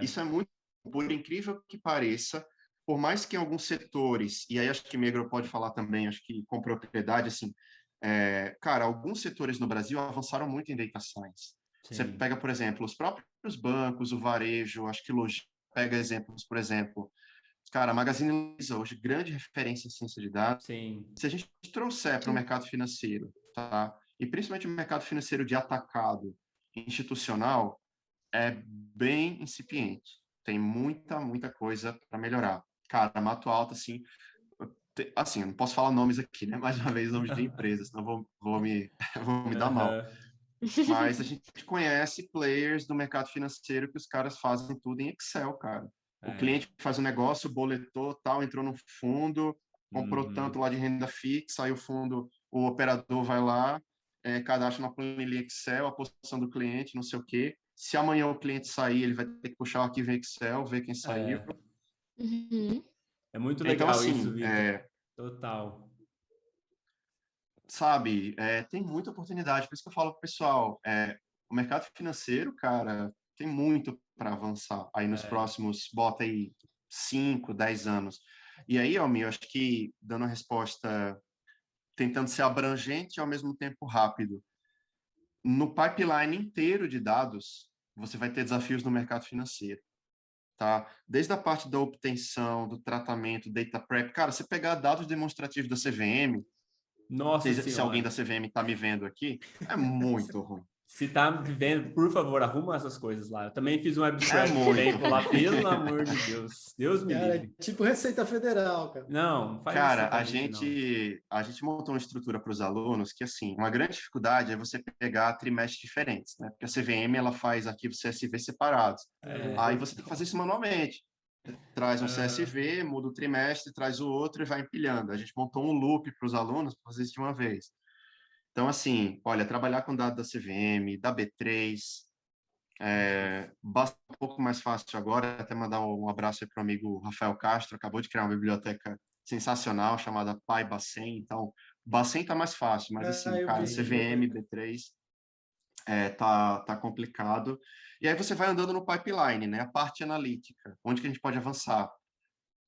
Isso é muito, por incrível que pareça, por mais que em alguns setores, e aí acho que Megro pode falar também, acho que com propriedade, assim, cara, alguns setores no Brasil avançaram muito em data science. Você pega, por exemplo, os próprios bancos, o varejo, acho que logística, pega exemplos, por exemplo, cara, a Magazine Luiza, hoje, grande referência em ciência de dados. Se a gente trouxer para o mercado financeiro, tá? E principalmente o mercado financeiro de atacado institucional, é bem incipiente. Tem muita coisa para melhorar. Cara, Mato Alto, assim, eu não posso falar nomes aqui, né? Mais uma vez, nomes de empresas, senão vou me dar mal. Mas a gente conhece players do mercado financeiro que os caras fazem tudo em Excel, cara. O cliente faz um negócio, boletou, tal, entrou no fundo, comprou tanto lá de renda fixa, aí o fundo, o operador vai lá, cadastra na planilha Excel, a posição do cliente, não sei o quê. Se amanhã o cliente sair, ele vai ter que puxar o arquivo em Excel, ver quem saiu. É muito legal então, assim, isso, Vitor. Total. Sabe, tem muita oportunidade. Por isso que eu falo pro pessoal, o mercado financeiro, cara, tem muito para avançar aí nos próximos, bota aí, 5, 10 anos. E aí, Almir, eu acho que, dando a resposta, tentando ser abrangente e ao mesmo tempo rápido, no pipeline inteiro de dados, você vai ter desafios no mercado financeiro, tá? Desde a parte da obtenção, do tratamento, data prep. Cara, você pegar dados demonstrativos da CVM, Nossa se alguém da CVM está me vendo aqui, é muito ruim. Se tá vendo, por favor, arruma essas coisas lá. Eu também fiz um abstract um tempo lá, pelo amor de Deus. Deus me livre. Tipo Receita Federal, cara. Não, faz cara, isso a gente montou uma estrutura para os alunos que, assim, uma grande dificuldade é você pegar trimestres diferentes, né? Porque a CVM, ela faz arquivos CSV separados. Aí você tem que fazer isso manualmente. Traz um CSV, muda o trimestre, traz o outro e vai empilhando. A gente montou um loop para os alunos para fazer isso de uma vez. Então, assim, olha, trabalhar com dados da CVM, da B3, Basta um pouco mais fácil agora, até mandar um abraço aí para o amigo Rafael Castro, acabou de criar uma biblioteca sensacional chamada PyBacen, então Bacen tá mais fácil, mas assim, cara, CVM, B3 tá complicado. E aí você vai andando no pipeline, né? A parte analítica, onde que a gente pode avançar.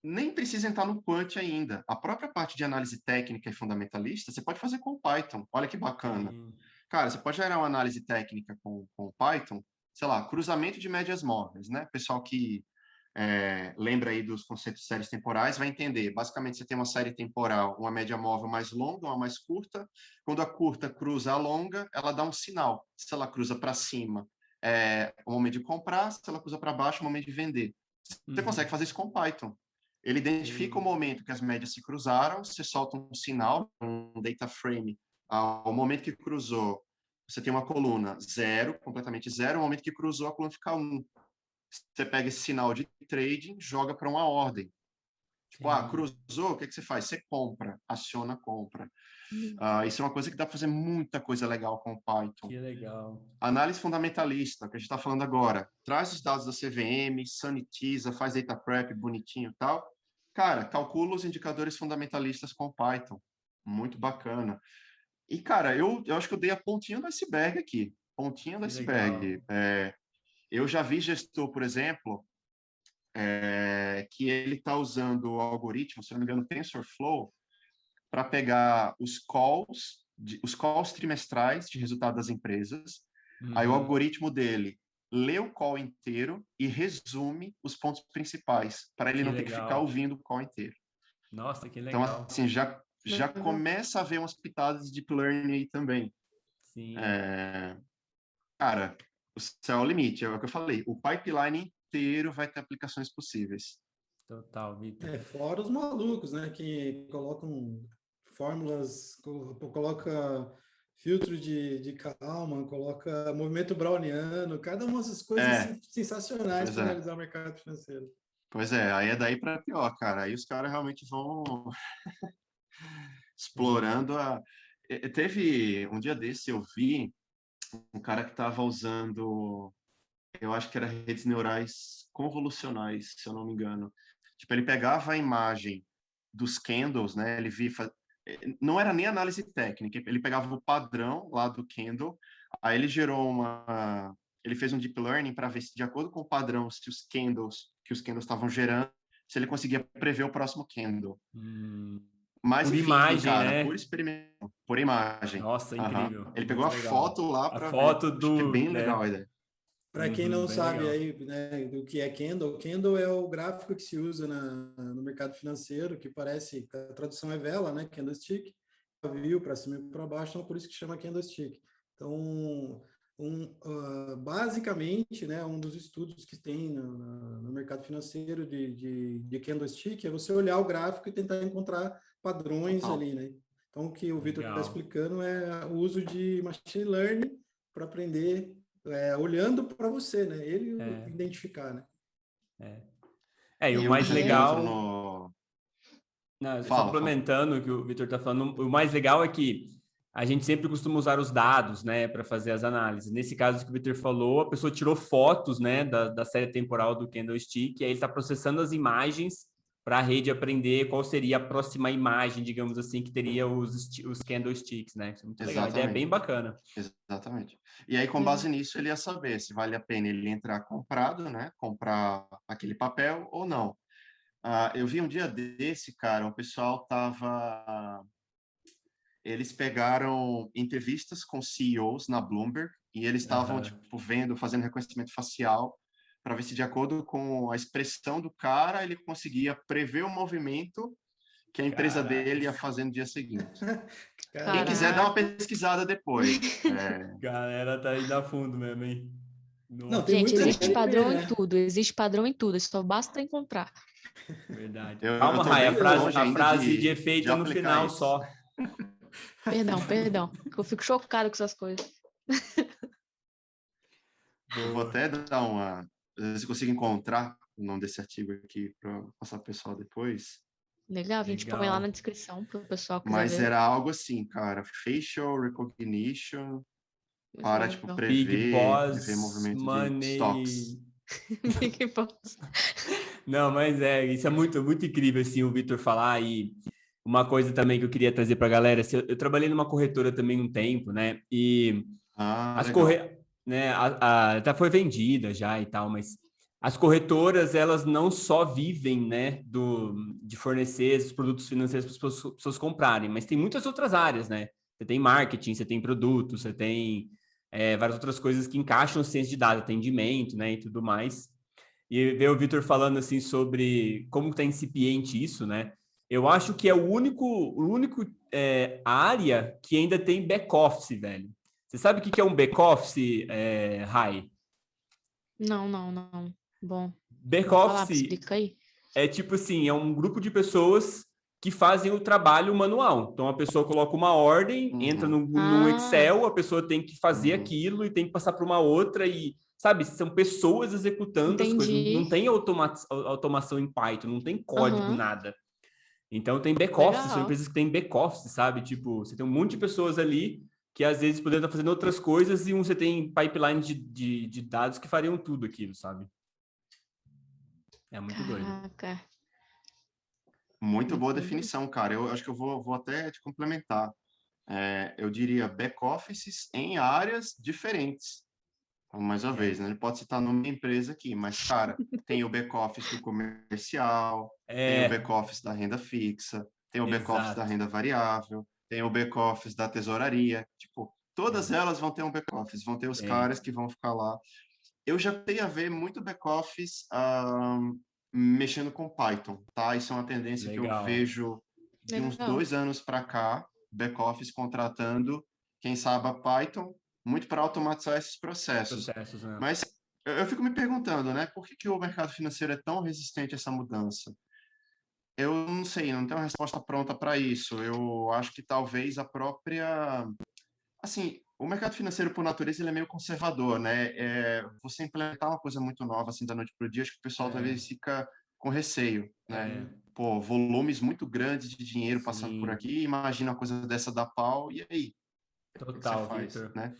Nem precisa entrar no Quant ainda. A própria parte de análise técnica e fundamentalista, você pode fazer com o Python. Olha que bacana. Cara, você pode gerar uma análise técnica com o Python, sei lá, cruzamento de médias móveis, né? Pessoal que lembra aí dos conceitos de séries temporais vai entender. Basicamente, você tem uma série temporal, uma média móvel mais longa, uma mais curta. Quando a curta cruza a longa, ela dá um sinal. Se ela cruza para cima, é o momento de comprar. Se ela cruza para baixo, é o momento de vender. Você consegue fazer isso com o Python. Ele identifica o momento que as médias se cruzaram, você solta um sinal, um data frame. Ao momento que cruzou, você tem uma coluna 0, completamente 0. Ao momento que cruzou, a coluna fica 1. Você pega esse sinal de trading, joga para uma ordem. Tipo, cruzou, o que você faz? Você compra, aciona a compra. Isso é uma coisa que dá para fazer muita coisa legal com o Python. Que legal. Análise fundamentalista, que a gente está falando agora. Traz os dados da CVM, sanitiza, faz data prep bonitinho e tal. Cara, calcula os indicadores fundamentalistas com Python. Muito bacana. E, cara, eu acho que eu dei a pontinha do iceberg aqui. Pontinha do iceberg. Eu já vi gestor, por exemplo, que ele está usando o algoritmo, se não me engano, TensorFlow, para pegar os calls trimestrais de resultado das empresas. Aí o algoritmo dele lê o call inteiro e resume os pontos principais, para ele não ter que ficar ouvindo o call inteiro. Nossa, que legal. Então, assim, já começa a ver umas pitadas de deep learning aí também. Sim. Cara, o céu é o limite, é o que eu falei. O pipeline inteiro vai ter aplicações possíveis. Total, Vitor. Fora os malucos, né? Que colocam fórmulas, coloca filtro de calma, coloca movimento browniano, cada uma dessas coisas sensacionais para analisar o mercado financeiro. Pois é, aí é daí para pior, cara. Aí os caras realmente vão explorando a... Teve um dia desse, eu vi um cara que estava usando, eu acho que era redes neurais convolucionais, se eu não me engano. Tipo, ele pegava a imagem dos candles, né? Ele via, não era nem análise técnica, ele pegava o padrão lá do candle, aí ele gerou ele fez um deep learning para ver se, de acordo com o padrão, se os candles estavam gerando, se ele conseguia prever o próximo candle. Mas, por enfim, imagem, cara, né? por experimento, por imagem. Nossa, incrível. Ele pegou a foto lá para ver. Foto Acho que é bem legal a ideia. Para quem não sabe aí, né, do que é candle, candle é o gráfico que se usa no mercado financeiro, que parece, a tradução é vela, né, candlestick, viu para cima e para baixo, então por isso que chama candlestick. Então, basicamente, né, um dos estudos que tem no mercado financeiro de candlestick é você olhar o gráfico e tentar encontrar padrões ali, né? Então, o que o Vitor está explicando é o uso de machine learning para aprender olhando para você, né? Ele identificar, né? E o mais legal... Só complementando o que o Vitor está falando, o mais legal é que a gente sempre costuma usar os dados, né, para fazer as análises. Nesse caso que o Vitor falou, a pessoa tirou fotos, né, da série temporal do candlestick, e aí ele está processando as imagens para a rede aprender qual seria a próxima imagem, digamos assim, que teria os candlesticks, né? Isso é muito legal, a ideia é bem bacana. Exatamente. E aí, com base nisso, ele ia saber se vale a pena ele entrar comprado, né, comprar aquele papel ou não. Eu vi um dia desse, cara, o pessoal eles pegaram entrevistas com CEOs na Bloomberg e eles estavam, tipo, fazendo reconhecimento facial para ver se, de acordo com a expressão do cara, ele conseguia prever o movimento que a empresa dele ia fazer no dia seguinte. Quem quiser dar uma pesquisada depois. Galera tá aí da fundo mesmo, hein? Não, gente, existe padrão em tudo, existe padrão em tudo, só basta encontrar. Verdade. Calma, Rai, a frase de efeito no final isso. só. Perdão, eu fico chocado com essas coisas. Eu vou até dar se eu consigo encontrar o nome desse artigo aqui para passar para o pessoal depois. Legal, a gente põe lá na descrição para o pessoal quiser Mas ver. era algo assim, cara, facial recognition, para, tipo, prever movimento de estoques. Big Boss. Não, mas isso é muito, muito incrível, assim, o Vitor falar. E uma coisa também que eu queria trazer para a galera, assim, eu trabalhei numa corretora também um tempo, né? E as né, até foi vendida já e tal, mas as corretoras, elas não só vivem, né, de fornecer esses produtos financeiros para as pessoas comprarem, mas tem muitas outras áreas, né? Você tem marketing, você tem produtos, você tem várias outras coisas que encaixam ciência de dados, atendimento, né, e tudo mais. E ver o Vitor falando, assim, sobre como está incipiente isso, né? Eu acho que é o único área que ainda tem back-office, velho. Você sabe o que é um back-office, Rai? Não. Bom, Back-office explica aí. é tipo assim, é um grupo de pessoas que fazem o trabalho manual. Então, a pessoa coloca uma ordem, entra no Excel, a pessoa tem que fazer aquilo e tem que passar para uma outra e, sabe, são pessoas executando as coisas. Não tem automação em Python, não tem código, nada. Então, tem back-office, são empresas que têm back-office, sabe? Tipo, você tem um monte de pessoas ali que, às vezes, poderiam estar fazendo outras coisas e você tem pipeline de dados que fariam tudo aquilo, sabe? É muito doido. Muito boa definição, cara. Eu acho que eu vou até te complementar. Eu diria back-offices em áreas diferentes. Mais uma vez, né? Ele pode citar nome da empresa aqui, mas, cara, tem o back-office do comercial, tem o back-office da renda fixa, tem o back-office da renda variável, tem o back-office da tesouraria. Tipo, todas elas vão ter um back-office, vão ter os caras que vão ficar lá. Eu já tenho a ver muito back-office mexendo com Python, tá? Isso é uma tendência que eu vejo de uns 2 anos para cá, back-office contratando quem sabe Python, muito para automatizar esses processos. Né? Mas eu fico me perguntando, né? Por que o mercado financeiro é tão resistente a essa mudança? Eu não sei, não tenho uma resposta pronta para isso. Eu acho que talvez a própria... Assim, o mercado financeiro, por natureza, ele é meio conservador, né? Você implementar uma coisa muito nova, assim, da noite para o dia, acho que o pessoal talvez fica com receio, né? Pô, volumes muito grandes de dinheiro passando por aqui, imagina uma coisa dessa dar pau, e aí? Total, Vitor. Né?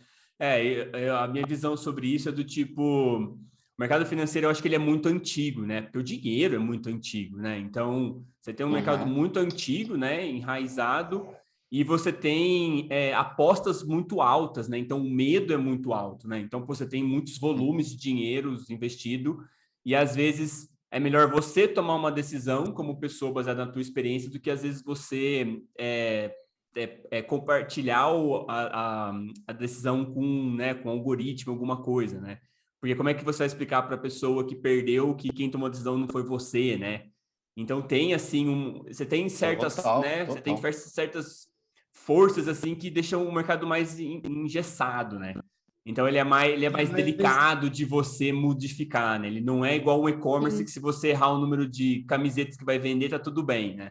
A minha visão sobre isso é do tipo... O mercado financeiro, eu acho que ele é muito antigo, né? Porque o dinheiro é muito antigo, né? Então, você tem um mercado muito antigo, né? Enraizado, e você tem apostas muito altas, né? Então, o medo é muito alto, né? Então, você tem muitos volumes de dinheiro investido e, às vezes, é melhor você tomar uma decisão como pessoa baseada na tua experiência do que, às vezes, você compartilhar a decisão com algoritmo, alguma coisa, né? Porque como é que você vai explicar para a pessoa que perdeu que quem tomou a decisão não foi você, né? Então, tem, assim, você tem certas, né? Você tem certas forças assim que deixam o mercado mais engessado, né? Então ele é mais delicado de você modificar, né? Ele não é igual um e-commerce que se você errar o número de camisetas que vai vender, tá tudo bem, né?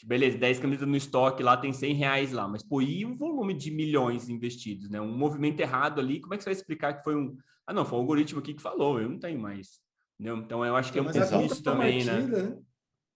Beleza, 10 camisetas no estoque lá, tem R$100 lá, mas pô, e o volume de milhões investidos, né? Um movimento errado ali, como é que você vai explicar que foi não, foi o algoritmo aqui que falou, eu não tenho mais. Entendeu? Então eu acho que é um pouco isso também, né?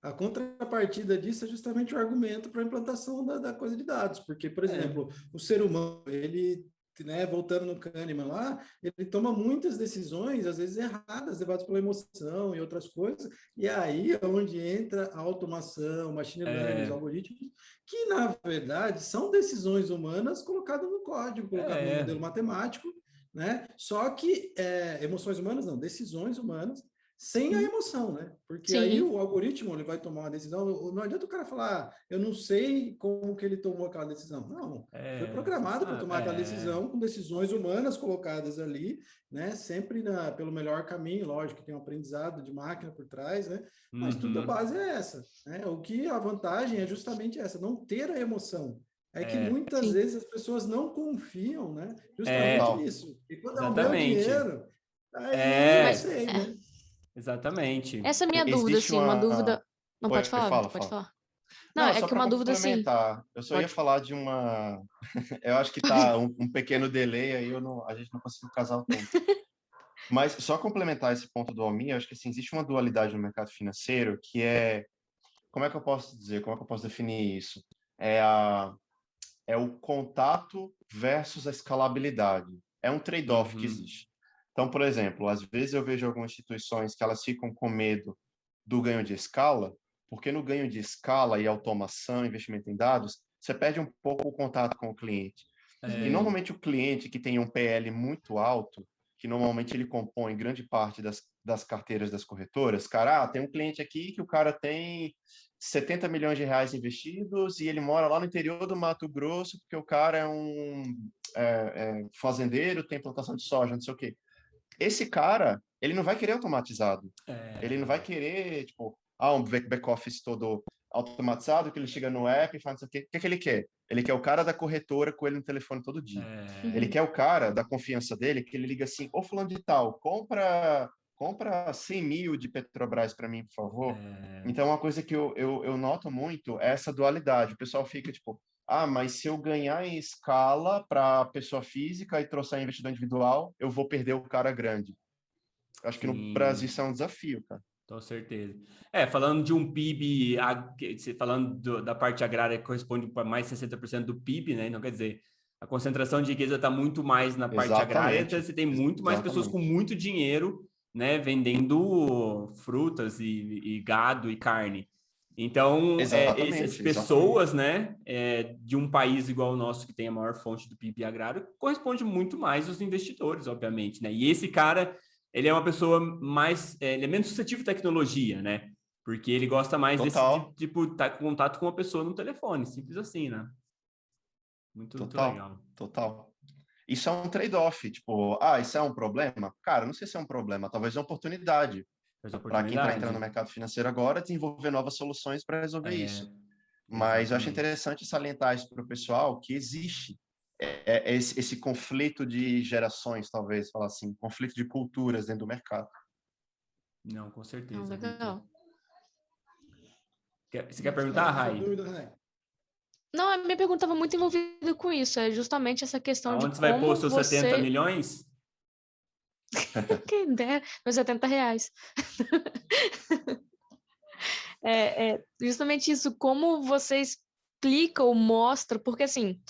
A contrapartida disso é justamente o argumento para a implantação da coisa de dados, porque, por exemplo, o ser humano, ele, né, voltando no Kahneman lá, ele toma muitas decisões, às vezes erradas, levadas pela emoção e outras coisas, e aí é onde entra a automação, machine learning, os algoritmos, que, na verdade, são decisões humanas colocadas no código, colocadas no modelo matemático, né? Só que emoções humanas, não, decisões humanas, sem a emoção, né? Porque aí o algoritmo ele vai tomar uma decisão. Não adianta o cara falar, eu não sei como que ele tomou aquela decisão. Não, foi programado para tomar aquela decisão com decisões humanas colocadas ali, né? Sempre pelo melhor caminho, lógico que tem um aprendizado de máquina por trás, né? Mas tudo a base é essa, né? O que a vantagem é justamente essa, não ter a emoção. É que muitas vezes as pessoas não confiam, né? Justamente nisso. E quando é o meu dinheiro, aí não sei, né? Exatamente. Essa é a minha dúvida, assim, uma dúvida... Não, pode falar, pode falar. Não, é que uma dúvida assim... Eu só ia falar de uma... Eu acho que tá um pequeno delay aí, a gente não conseguiu casar o tempo. Mas só complementar esse ponto do Almir, eu acho que assim, existe uma dualidade no mercado financeiro que é... Como é que eu posso dizer? Como é que eu posso definir isso? É o contato versus a escalabilidade. É um trade-off que existe. Então, por exemplo, às vezes eu vejo algumas instituições que elas ficam com medo do ganho de escala, porque no ganho de escala e automação, investimento em dados, você perde um pouco o contato com o cliente. E normalmente o cliente que tem um PL muito alto, que normalmente ele compõe grande parte das carteiras das corretoras, cara, tem um cliente aqui que o cara tem 70 milhões de reais investidos e ele mora lá no interior do Mato Grosso, porque o cara é um fazendeiro, tem plantação de soja, não sei o quê. Esse cara, ele não vai querer automatizado. Ele não vai querer, tipo, um back-office todo automatizado, que ele chega no app e faz não sei o quê. O que é que ele quer? Ele quer o cara da corretora com ele no telefone todo dia. Ele quer o cara da confiança dele, que ele liga assim, ô fulano de tal, compra 100 mil de Petrobras para mim, por favor. Então, uma coisa que eu noto muito é essa dualidade. O pessoal fica, tipo, mas se eu ganhar em escala para pessoa física e trouxer investidor individual, eu vou perder o cara grande. Acho que no Brasil isso é um desafio, cara. Com certeza. Falando de um PIB, falando da parte agrária que corresponde para mais de 60% do PIB, né? Então, quer dizer, a concentração de riqueza está muito mais na parte agrária, então você tem muito mais pessoas com muito dinheiro, né? Vendendo frutas e gado e carne. Então, essas pessoas, né, de um país igual o nosso, que tem a maior fonte do PIB agrário, corresponde muito mais aos investidores, obviamente, né? E esse cara, ele é uma pessoa mais... ele é menos suscetível à tecnologia, né? Porque ele gosta mais desse tipo, estar em contato com uma pessoa no telefone, simples assim, né? Muito legal. Total. Isso é um trade-off, tipo, isso é um problema? Cara, não sei se é um problema, talvez é uma oportunidade. Para quem está entrando no mercado financeiro agora, desenvolver novas soluções para resolver isso. Mas eu acho interessante salientar isso para o pessoal, que existe esse conflito de gerações, talvez, falar assim, conflito de culturas dentro do mercado. Não, com certeza. Legal. Você quer perguntar, Rai? Não, a minha pergunta estava muito envolvida com isso, é justamente essa questão de como você vai pôr seus 70 milhões? Quem der, meus 70 reais. Justamente isso, como você explica ou mostra, porque assim,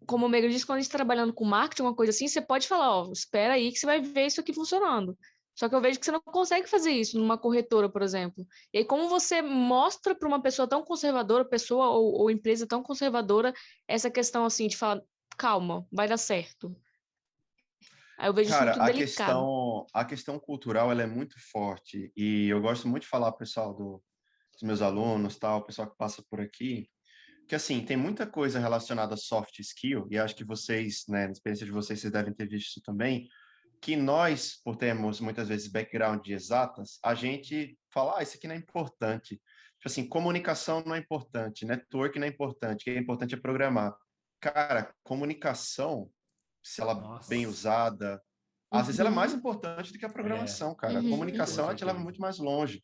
como o Megan disse, quando a gente está trabalhando com marketing, uma coisa assim, você pode falar, espera aí que você vai ver isso aqui funcionando. Só que eu vejo que você não consegue fazer isso numa corretora, por exemplo. E aí, como você mostra para uma pessoa tão conservadora, pessoa ou empresa tão conservadora, essa questão assim de falar, calma, vai dar certo. Aí eu vejo isso muito delicado. A questão cultural, ela é muito forte. E eu gosto muito de falar, pessoal, dos meus alunos, tal, o pessoal que passa por aqui, que assim, tem muita coisa relacionada a soft skill, e acho que vocês, né, na experiência de vocês devem ter visto isso também, que nós, por termos muitas vezes background de exatas, a gente fala, isso aqui não é importante. Tipo assim, comunicação não é importante, network não é importante, o que é importante é programar. Cara, comunicação, se ela bem usada, às vezes ela é mais importante do que a programação, cara. A comunicação, ela te leva muito mais longe.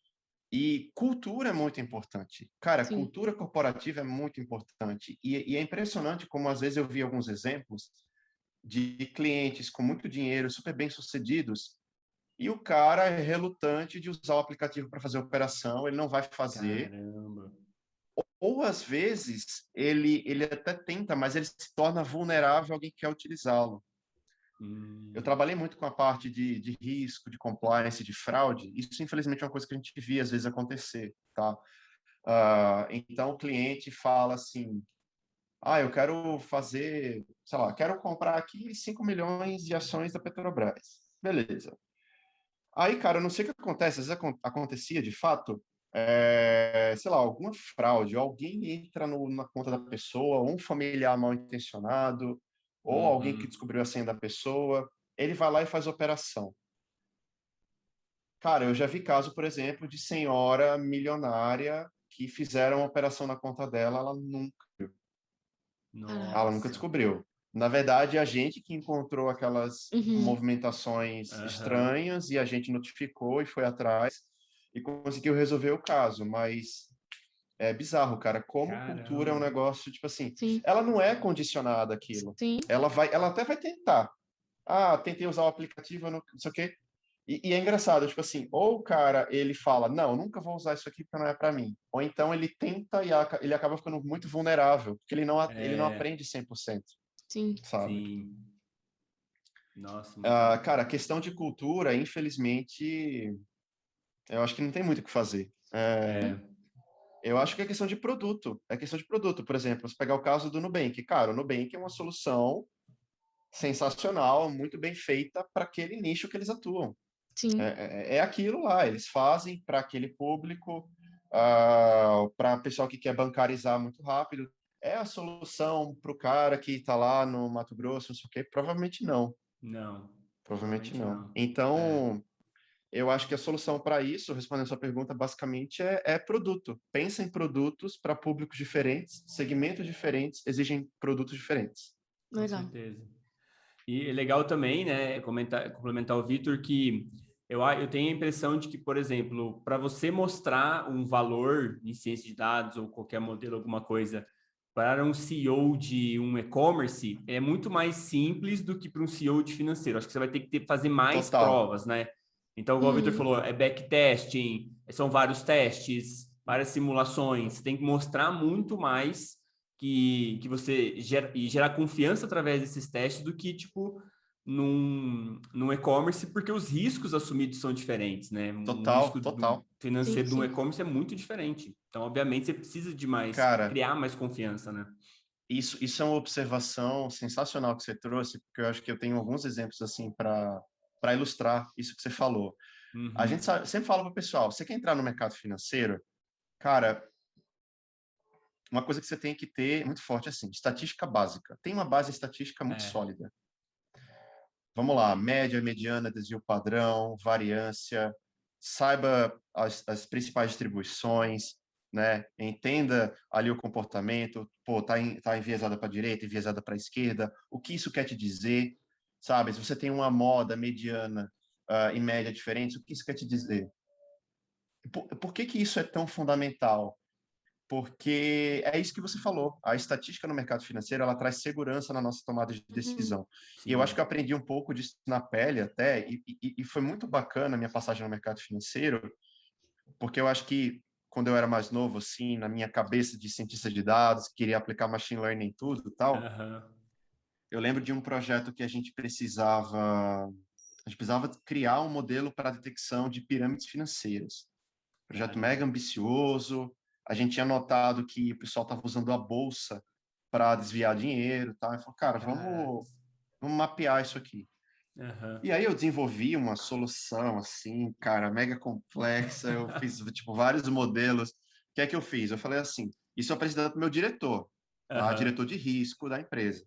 E cultura é muito importante. Cara, cultura corporativa é muito importante. E é impressionante como, às vezes, eu vi alguns exemplos de clientes com muito dinheiro, super bem-sucedidos, e o cara é relutante de usar o aplicativo para fazer a operação, ele não vai fazer. Caramba. Ou, às vezes, ele até tenta, mas ele se torna vulnerável a alguém que quer utilizá-lo. Eu trabalhei muito com a parte de risco, de compliance, de fraude. Isso, infelizmente, é uma coisa que a gente via, às vezes, acontecer, tá? Então, o cliente fala assim, eu quero fazer, sei lá, quero comprar aqui 5 milhões de ações da Petrobras. Beleza. Aí, cara, eu não sei o que acontece, às vezes acontecia, de fato, sei lá, alguma fraude, alguém entra na conta da pessoa, ou um familiar mal intencionado, ou alguém que descobriu a senha da pessoa, ele vai lá e faz a operação. Cara, eu já vi caso, por exemplo, de senhora milionária que fizeram uma operação na conta dela, ela nunca descobriu. Na verdade, a gente que encontrou aquelas movimentações estranhas e a gente notificou e foi atrás e conseguiu resolver o caso, mas é bizarro, cara, como cultura é um negócio, tipo assim, ela não é condicionada àquilo. Ela até vai tentar. Tentei usar o aplicativo, não sei o quê. E é engraçado, tipo assim, ou o cara, ele fala, não, nunca vou usar isso aqui porque não é para mim. Ou então ele tenta e ele acaba ficando muito vulnerável, porque ele não aprende 100%. Sim. Sabe? Sim. Nossa, cara, a questão de cultura, infelizmente, eu acho que não tem muito o que fazer. Eu acho que é questão de produto. É questão de produto. Por exemplo, se pegar o caso do Nubank. Cara, o Nubank é uma solução sensacional, muito bem feita para aquele nicho que eles atuam. Sim. É aquilo lá, eles fazem para aquele público, para o pessoal que quer bancarizar muito rápido. É a solução para o cara que está lá no Mato Grosso, não sei o quê? Provavelmente não. Não. Provavelmente não. Então, eu acho que a solução para isso, respondendo a sua pergunta, basicamente é produto. Pensa em produtos para públicos diferentes, segmentos diferentes, exigem produtos diferentes. Legal. Com certeza. E é legal também, né, complementar o Vitor, que eu tenho a impressão de que, por exemplo, para você mostrar um valor em ciência de dados ou qualquer modelo, alguma coisa, para um CEO de um e-commerce, é muito mais simples do que para um CEO de financeiro. Acho que você vai ter que fazer mais provas, né? Então, igual o Vitor falou, é backtesting, são vários testes, várias simulações, você tem que mostrar muito mais que você gerar confiança através desses testes do que, tipo, num e-commerce, porque os riscos assumidos são diferentes, né? Um risco financeiro de um e-commerce é muito diferente. Então, obviamente, você precisa de criar mais confiança, né? Isso é uma observação sensacional que você trouxe, porque eu acho que eu tenho alguns exemplos, assim, para ilustrar isso que você falou. A gente sempre fala para o pessoal, você quer entrar no mercado financeiro? Cara, uma coisa que você tem que ter muito forte, assim, estatística básica. Tem uma base estatística muito sólida. Vamos lá, média, mediana, desvio padrão, variância, saiba as principais distribuições, né? Entenda ali o comportamento, tá enviesada para a direita, enviesada para a esquerda, o que isso quer te dizer, sabe? Se você tem uma moda mediana e média diferentes, o que isso quer te dizer? Por que que isso é tão fundamental? Porque é isso que você falou. A estatística no mercado financeiro, ela traz segurança na nossa tomada de decisão. E eu acho que eu aprendi um pouco disso na pele até, e foi muito bacana a minha passagem no mercado financeiro, porque eu acho que quando eu era mais novo, assim, na minha cabeça de cientista de dados, queria aplicar machine learning em tudo e tal, eu lembro de um projeto que a gente precisava criar um modelo para a detecção de pirâmides financeiras. Projeto mega ambicioso. A gente tinha notado que o pessoal estava usando a bolsa para desviar dinheiro, tá? Eu falei, cara, vamos mapear isso aqui. E aí eu desenvolvi uma solução assim, cara, mega complexa. Eu fiz tipo vários modelos. O que é que eu fiz? Eu falei assim, isso eu apresentei para o meu diretor, tá? Diretor de risco da empresa.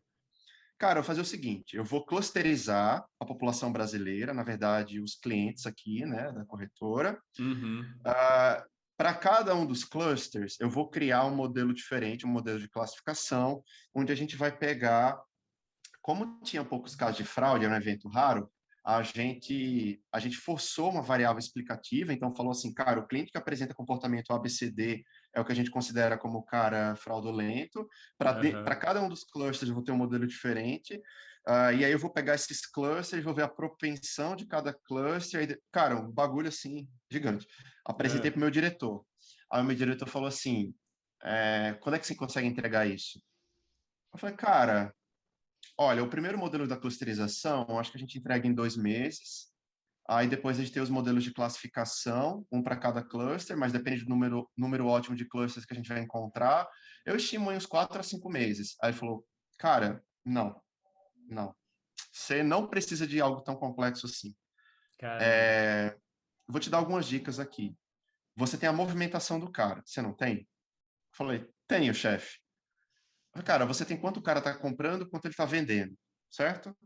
Cara, eu vou fazer o seguinte, eu vou clusterizar a população brasileira, na verdade, os clientes aqui, né, da corretora. Para cada um dos clusters, eu vou criar um modelo diferente, um modelo de classificação, onde a gente vai pegar, como tinha poucos casos de fraude, era um evento raro, a gente forçou uma variável explicativa, então falou assim, cara, o cliente que apresenta comportamento ABCD é o que a gente considera como cara fraudulento. Para cada um dos clusters eu vou ter um modelo diferente, e aí eu vou pegar esses clusters, vou ver a propensão de cada cluster, e, cara, um bagulho assim, gigante. Apresentei para o meu diretor. Aí o meu diretor falou assim, quando é que você consegue entregar isso? Eu falei, cara, olha, o primeiro modelo da clusterização, acho que a gente entrega em 2 meses. Aí depois a gente tem os modelos de classificação, um para cada cluster, mas depende do número ótimo de clusters que a gente vai encontrar. Eu estimo em uns 4 a 5 meses. Aí ele falou, cara, não. Você não precisa de algo tão complexo assim. Vou te dar algumas dicas aqui. Você tem a movimentação do cara, você não tem? Eu falei, tenho, chefe. Cara, você tem quanto o cara está comprando, quanto ele está vendendo, certo?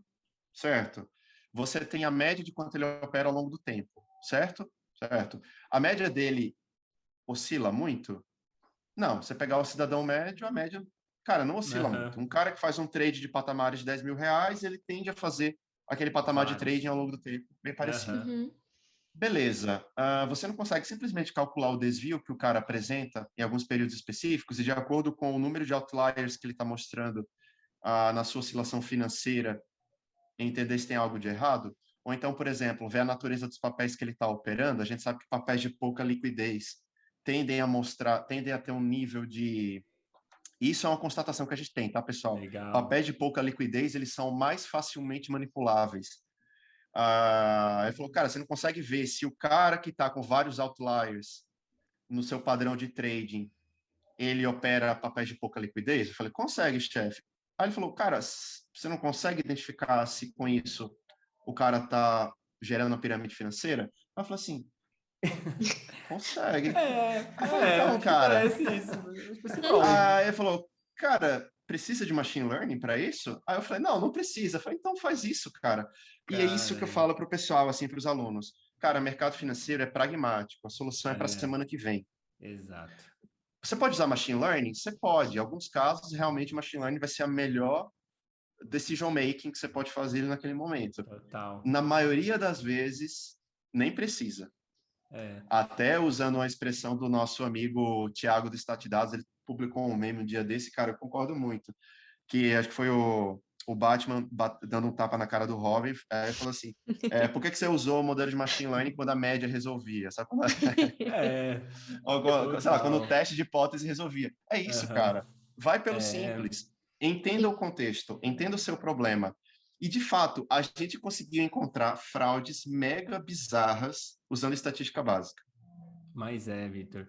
Certo. Você tem a média de quanto ele opera ao longo do tempo, certo? Certo. A média dele oscila muito? Não. Você pegar o cidadão médio, a média, cara, não oscila muito. Um cara que faz um trade de patamares de R$10.000, ele tende a fazer aquele patamar de trading ao longo do tempo, bem parecido. Beleza. Você não consegue simplesmente calcular o desvio que o cara apresenta em alguns períodos específicos e de acordo com o número de outliers que ele está mostrando na sua oscilação financeira, entender se tem algo de errado? Ou então, por exemplo, ver a natureza dos papéis que ele está operando. A gente sabe que papéis de pouca liquidez tendem a ter um nível de Isso é uma constatação que a gente tem, tá, pessoal? Legal. Papéis de pouca liquidez, eles são mais facilmente manipuláveis. Ele falou, cara, você não consegue ver se o cara que está com vários outliers no seu padrão de trading, ele opera papéis de pouca liquidez? Eu falei, consegue, chefe. Aí ele falou, cara, você não consegue identificar se com isso o cara está gerando uma pirâmide financeira? Aí eu falei assim, consegue. Eu falei, então, cara... Parece isso. Aí ele falou, cara, precisa de machine learning para isso? Aí eu falei, não precisa. Eu falei, então faz isso, cara. E é isso que eu falo para o pessoal, assim, para os alunos. Cara, mercado financeiro é pragmático, a solução é para a semana que vem. Exato. Você pode usar machine learning? Você pode. Em alguns casos, realmente, machine learning vai ser a melhor decision making que você pode fazer naquele momento. Total. Na maioria das vezes, nem precisa. Até usando uma expressão do nosso amigo Thiago do Statidados, ele publicou um meme um dia desse, cara, eu concordo muito, que acho que foi o Batman dando um tapa na cara do Robin, aí falou assim, por que você usou o modelo de machine learning quando a média resolvia? Sabe quando... sei lá, quando o teste de hipótese resolvia. É isso, cara. Vai pelo simples. Entenda o contexto, entenda o seu problema. E, de fato, a gente conseguiu encontrar fraudes mega bizarras usando estatística básica. Mas Vitor.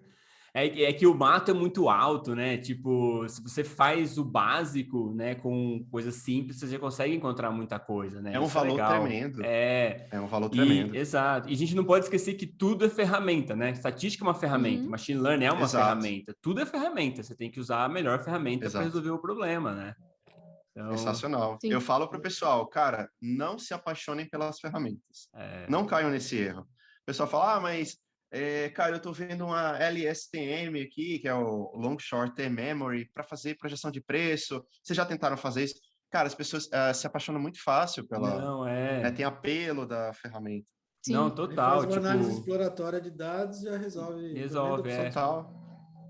É que o mato é muito alto, né? Tipo, se você faz o básico, né, com coisas simples, você já consegue encontrar muita coisa, né? É um valor tremendo. É um valor tremendo. Exato. E a gente não pode esquecer que tudo é ferramenta, né? Estatística é uma ferramenta, machine learning é uma ferramenta. Tudo é ferramenta. Você tem que usar a melhor ferramenta para resolver o problema, né? Então... Sensacional. Sim. Eu falo para o pessoal, cara, não se apaixonem pelas ferramentas. Não caiam nesse erro. O pessoal fala, mas... cara, eu estou vendo uma LSTM aqui, que é o Long Short Term Memory, para fazer projeção de preço. Vocês já tentaram fazer isso? Cara, as pessoas se apaixonam muito fácil pela... Não, tem apelo da ferramenta. Sim. Não, total. Faz uma análise exploratória de dados e já resolve. Total.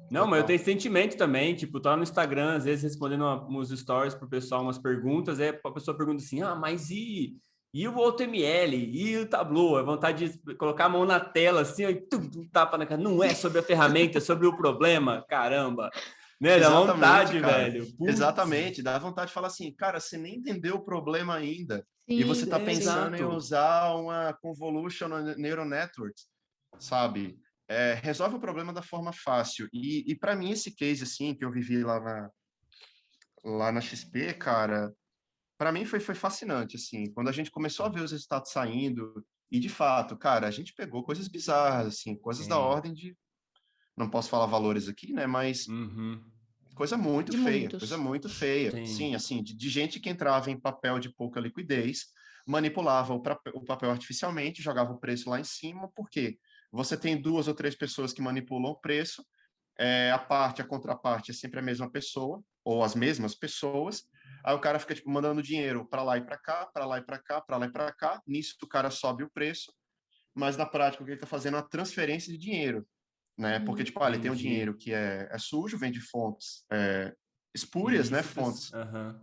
Não, mas eu tenho sentimento também, tipo, tô lá no Instagram, às vezes respondendo uns stories pro pessoal, umas perguntas, aí a pessoa pergunta assim, mas e o OTML? E o Tableau? A vontade de colocar a mão na tela, assim, e tapa na cara. Não é sobre a ferramenta, é sobre o problema, caramba. Né? Dá vontade, cara. Velho. Putz. Exatamente, dá vontade de falar assim, cara, você nem entendeu o problema ainda. Sim, e você tá pensando em usar uma Convolution Neural Networks, sabe? Resolve o problema da forma fácil. E para mim, esse case, assim, que eu vivi lá na XP, cara, para mim foi fascinante, assim. Quando a gente começou a ver os resultados saindo, e de fato, cara, a gente pegou coisas bizarras, assim, coisas da ordem de... Não posso falar valores aqui, né? Mas coisa muito feia, coisa muito feia. Sim, assim, de gente que entrava em papel de pouca liquidez, manipulava o papel artificialmente, jogava o preço lá em cima, por quê? Você tem 2 ou 3 pessoas que manipulam o preço, a contraparte é sempre a mesma pessoa, ou as mesmas pessoas, aí o cara fica tipo, mandando dinheiro para lá e para cá, para lá e para cá, para lá e para cá, nisso o cara sobe o preço, mas na prática o que ele está fazendo é uma transferência de dinheiro, né? Porque, tipo, ele tem um dinheiro que é sujo, vem de fontes espúrias, ilícitas, né? Fontes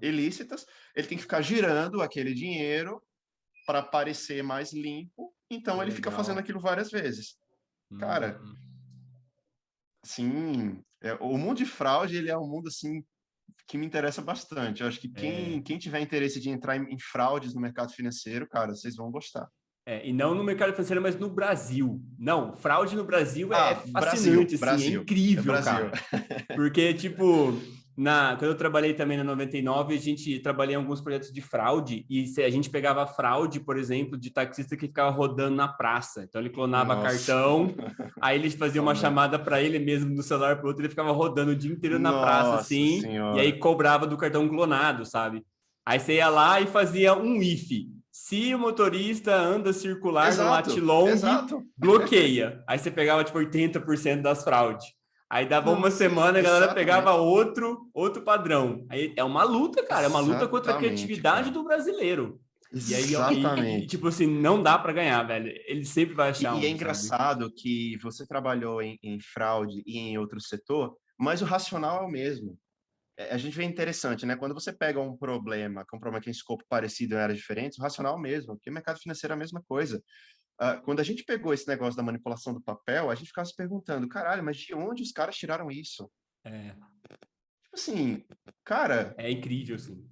ilícitas, ele tem que ficar girando aquele dinheiro para parecer mais limpo, então ele fica fazendo aquilo várias vezes. Cara, assim, o mundo de fraude, ele é um mundo, assim, que me interessa bastante. Eu acho que quem tiver interesse de entrar em fraudes no mercado financeiro, cara, vocês vão gostar. E não no mercado financeiro, mas no Brasil. Não, fraude no Brasil é fascinante, Brasil, é incrível, cara. Porque, tipo, quando eu trabalhei também na 99, a gente trabalhei em alguns projetos de fraude, e a gente pegava fraude, por exemplo, de taxista que ficava rodando na praça. Então, ele clonava cartão, aí ele fazia uma chamada para ele mesmo do celular para o outro, ele ficava rodando o dia inteiro na praça, assim, e aí cobrava do cartão clonado, sabe? Aí você ia lá e fazia um if. Se o motorista anda circular no latilong, bloqueia. Aí você pegava, tipo, 80% das fraudes. Aí dava uma semana, a galera pegava outro padrão. Aí é uma luta, cara. É uma luta contra a criatividade do brasileiro. Exatamente. E, tipo assim, não dá para ganhar, velho. Ele sempre vai achar E é engraçado que você trabalhou em fraude e em outro setor, mas o racional é o mesmo. A gente vê interessante, né? Quando você pega um problema que tem escopo parecido em áreas diferentes, o racional é o mesmo, porque o mercado financeiro é a mesma coisa. Quando a gente pegou esse negócio da manipulação do papel, a gente ficava se perguntando, caralho, mas de onde os caras tiraram isso? Assim, cara... É incrível, assim.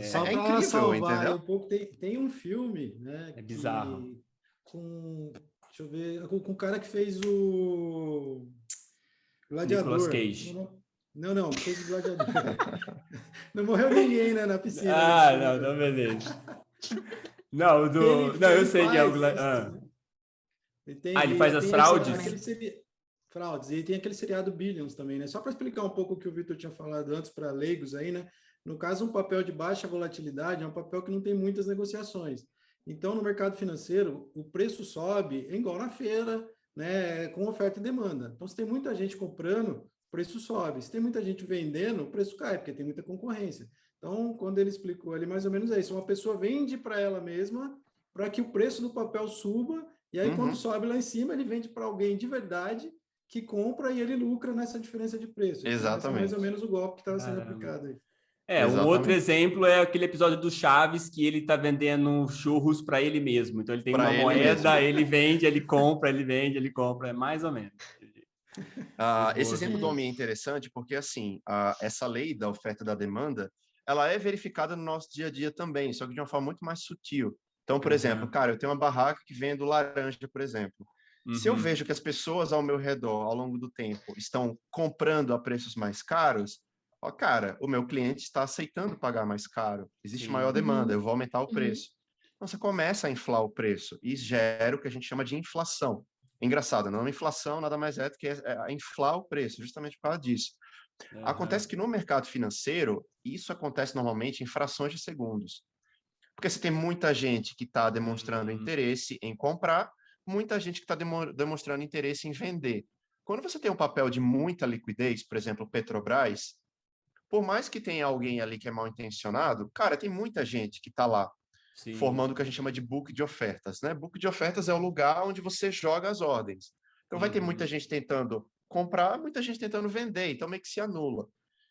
Só para incrível, salvar entendeu? um pouco, tem um filme, né? É bizarro. Deixa eu ver, com o cara que fez o Nicolas Gladiador. Cage. Não, que fez o Gladiador. Não morreu ninguém, né, na piscina. Não, beleza. Não, eu sei que é o Gladiador. Ele faz as fraudes? Fraudes. E tem aquele seriado Billions também, né? Só para explicar um pouco o que o Vitor tinha falado antes para leigos aí, né? No caso, um papel de baixa volatilidade é um papel que não tem muitas negociações. Então, no mercado financeiro, o preço sobe igual na feira, né? Com oferta e demanda. Então, se tem muita gente comprando, o preço sobe. Se tem muita gente vendendo, o preço cai, porque tem muita concorrência. Então, quando ele explicou ali, mais ou menos é isso. Uma pessoa vende para ela mesma para que o preço do papel suba, e aí, quando sobe lá em cima, ele vende para alguém de verdade que compra e ele lucra nessa diferença de preço. Exatamente. Então, esse é mais ou menos o golpe que estava sendo aplicado aí. Um outro exemplo é aquele episódio do Chaves que ele está vendendo churros para ele mesmo. Então, ele tem uma moeda, ele vende, ele compra, ele vende, ele compra. É mais ou menos. Esse exemplo do homem é interessante porque, assim, essa lei da oferta e da demanda, ela é verificada no nosso dia a dia também, só que de uma forma muito mais sutil. Então, por exemplo, cara, eu tenho uma barraca que vendo laranja, por exemplo. Se eu vejo que as pessoas ao meu redor, ao longo do tempo, estão comprando a preços mais caros, cara, o meu cliente está aceitando pagar mais caro. Existe maior demanda, eu vou aumentar o preço. Então, você começa a inflar o preço e gera o que a gente chama de inflação. Engraçado, não, inflação nada mais é do que inflar o preço, justamente por causa disso. Acontece que no mercado financeiro, isso acontece normalmente em frações de segundos. Porque você tem muita gente que está demonstrando interesse em comprar, muita gente que está demonstrando interesse em vender. Quando você tem um papel de muita liquidez, por exemplo, Petrobras, por mais que tenha alguém ali que é mal intencionado, cara, tem muita gente que está lá formando o que a gente chama de book de ofertas, né? Book de ofertas é o lugar onde você joga as ordens. Então vai ter muita gente tentando comprar, muita gente tentando vender, então meio que se anula.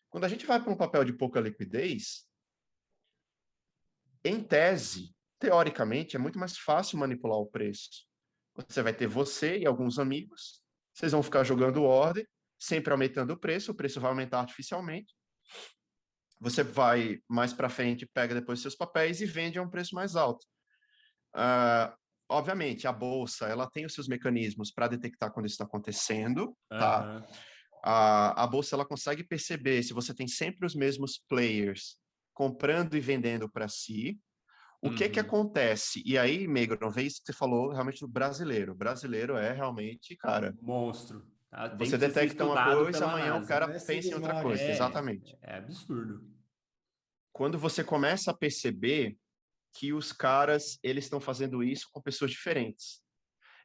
Quando a gente vai para um papel de pouca liquidez, em tese, teoricamente, é muito mais fácil manipular o preço. Você vai ter você e alguns amigos, vocês vão ficar jogando ordem, sempre aumentando o preço vai aumentar artificialmente. Você vai mais para frente, pega depois seus papéis e vende a um preço mais alto. Obviamente, a bolsa ela tem os seus mecanismos para detectar quando isso está acontecendo. Tá? A bolsa ela consegue perceber se você tem sempre os mesmos players comprando e vendendo para si. O que acontece? E aí, Meigro, não vê isso que você falou realmente do brasileiro. O brasileiro é realmente, cara... monstro. Você detecta uma coisa, amanhã o cara pensa em outra coisa. Exatamente. É absurdo. Quando você começa a perceber que os caras, eles estão fazendo isso com pessoas diferentes.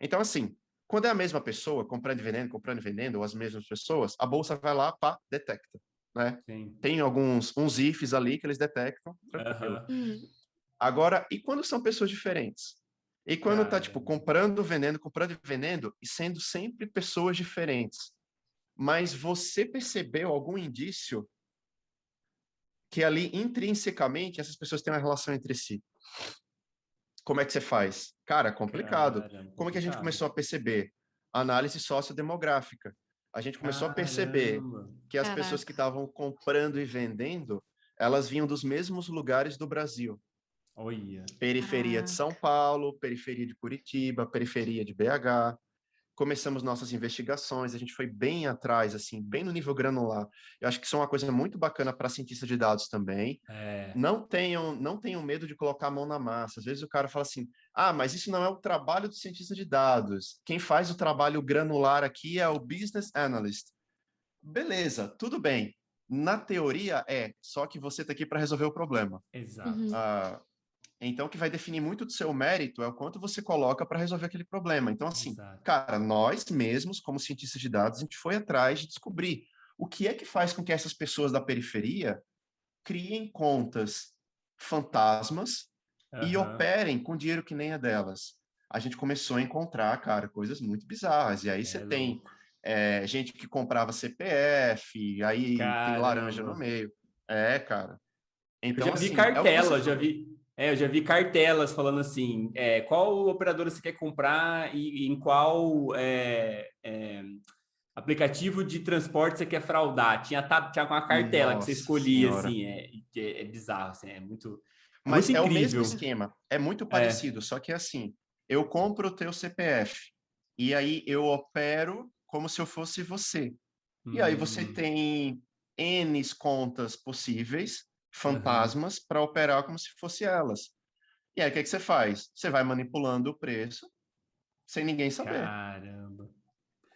Então, assim, quando é a mesma pessoa, comprando e vendendo, ou as mesmas pessoas, a bolsa vai lá, pá, detecta, né? Tem uns ifs ali que eles detectam, tranquilo. Agora, e quando são pessoas diferentes? E quando tá, tipo, comprando e vendendo, e sendo sempre pessoas diferentes. Mas você percebeu algum indício que ali, intrinsecamente, essas pessoas têm uma relação entre si? Como é que você faz? Cara, complicado. Como é que a gente começou a perceber? Análise sociodemográfica. A gente começou a perceber que as pessoas que estavam comprando e vendendo, elas vinham dos mesmos lugares do Brasil. Periferia de São Paulo, periferia de Curitiba, periferia de BH. Começamos nossas investigações, a gente foi bem atrás, assim, bem no nível granular. Eu acho que isso é uma coisa muito bacana para cientista de dados também. Não tenham medo de colocar a mão na massa. Às vezes o cara fala assim, mas isso não é o trabalho do cientista de dados. Quem faz o trabalho granular aqui é o business analyst. Beleza, tudo bem. Na teoria só que você está aqui para resolver o problema. Exato. Então, o que vai definir muito do seu mérito é o quanto você coloca para resolver aquele problema. Então, assim, cara, nós mesmos, como cientistas de dados, a gente foi atrás de descobrir o que é que faz com que essas pessoas da periferia criem contas fantasmas e operem com dinheiro que nem é delas. A gente começou a encontrar, cara, coisas muito bizarras. E aí você tem gente que comprava CPF, aí tem laranja no meio. Cara. Então, eu já vi cartela, eu já vi cartelas falando assim, qual operadora você quer comprar e em qual aplicativo de transporte você quer fraudar, tinha uma cartela que você escolhia, assim, é bizarro, assim, é muito Mas é o mesmo esquema, é muito parecido, só que é assim, eu compro o teu CPF, e aí eu opero como se eu fosse você. E aí você tem N contas possíveis, fantasmas, para operar como se fosse elas. E aí o que você faz? Você vai manipulando o preço sem ninguém saber. Caramba.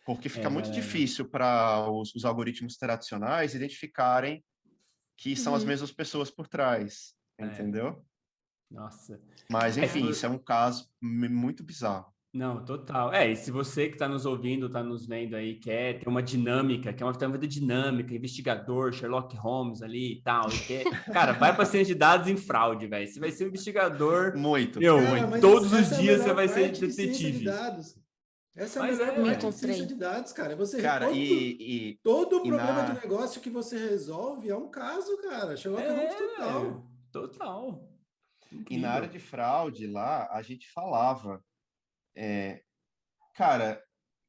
Porque fica muito difícil para os algoritmos tradicionais identificarem que são as mesmas pessoas por trás, entendeu? Nossa. Mas, enfim, isso é um caso muito bizarro. Não, total. E se você que está nos ouvindo, está nos vendo aí, quer ter uma dinâmica, quer uma vida dinâmica, investigador, Sherlock Holmes ali e tal, cara, vai para ciência de dados em fraude, velho. Você vai ser um investigador. Muito. Cara, mas todos os essa dias é a você vai melhor ser parte de ciência de detetive. dados. Essa é a Mas melhor parte Milton de ciência de dados, cara. Você, cara, todo problema de negócio que você resolve é um caso, cara. Sherlock Holmes total. Total. Incrível. E na área de fraude lá, a gente falava, cara,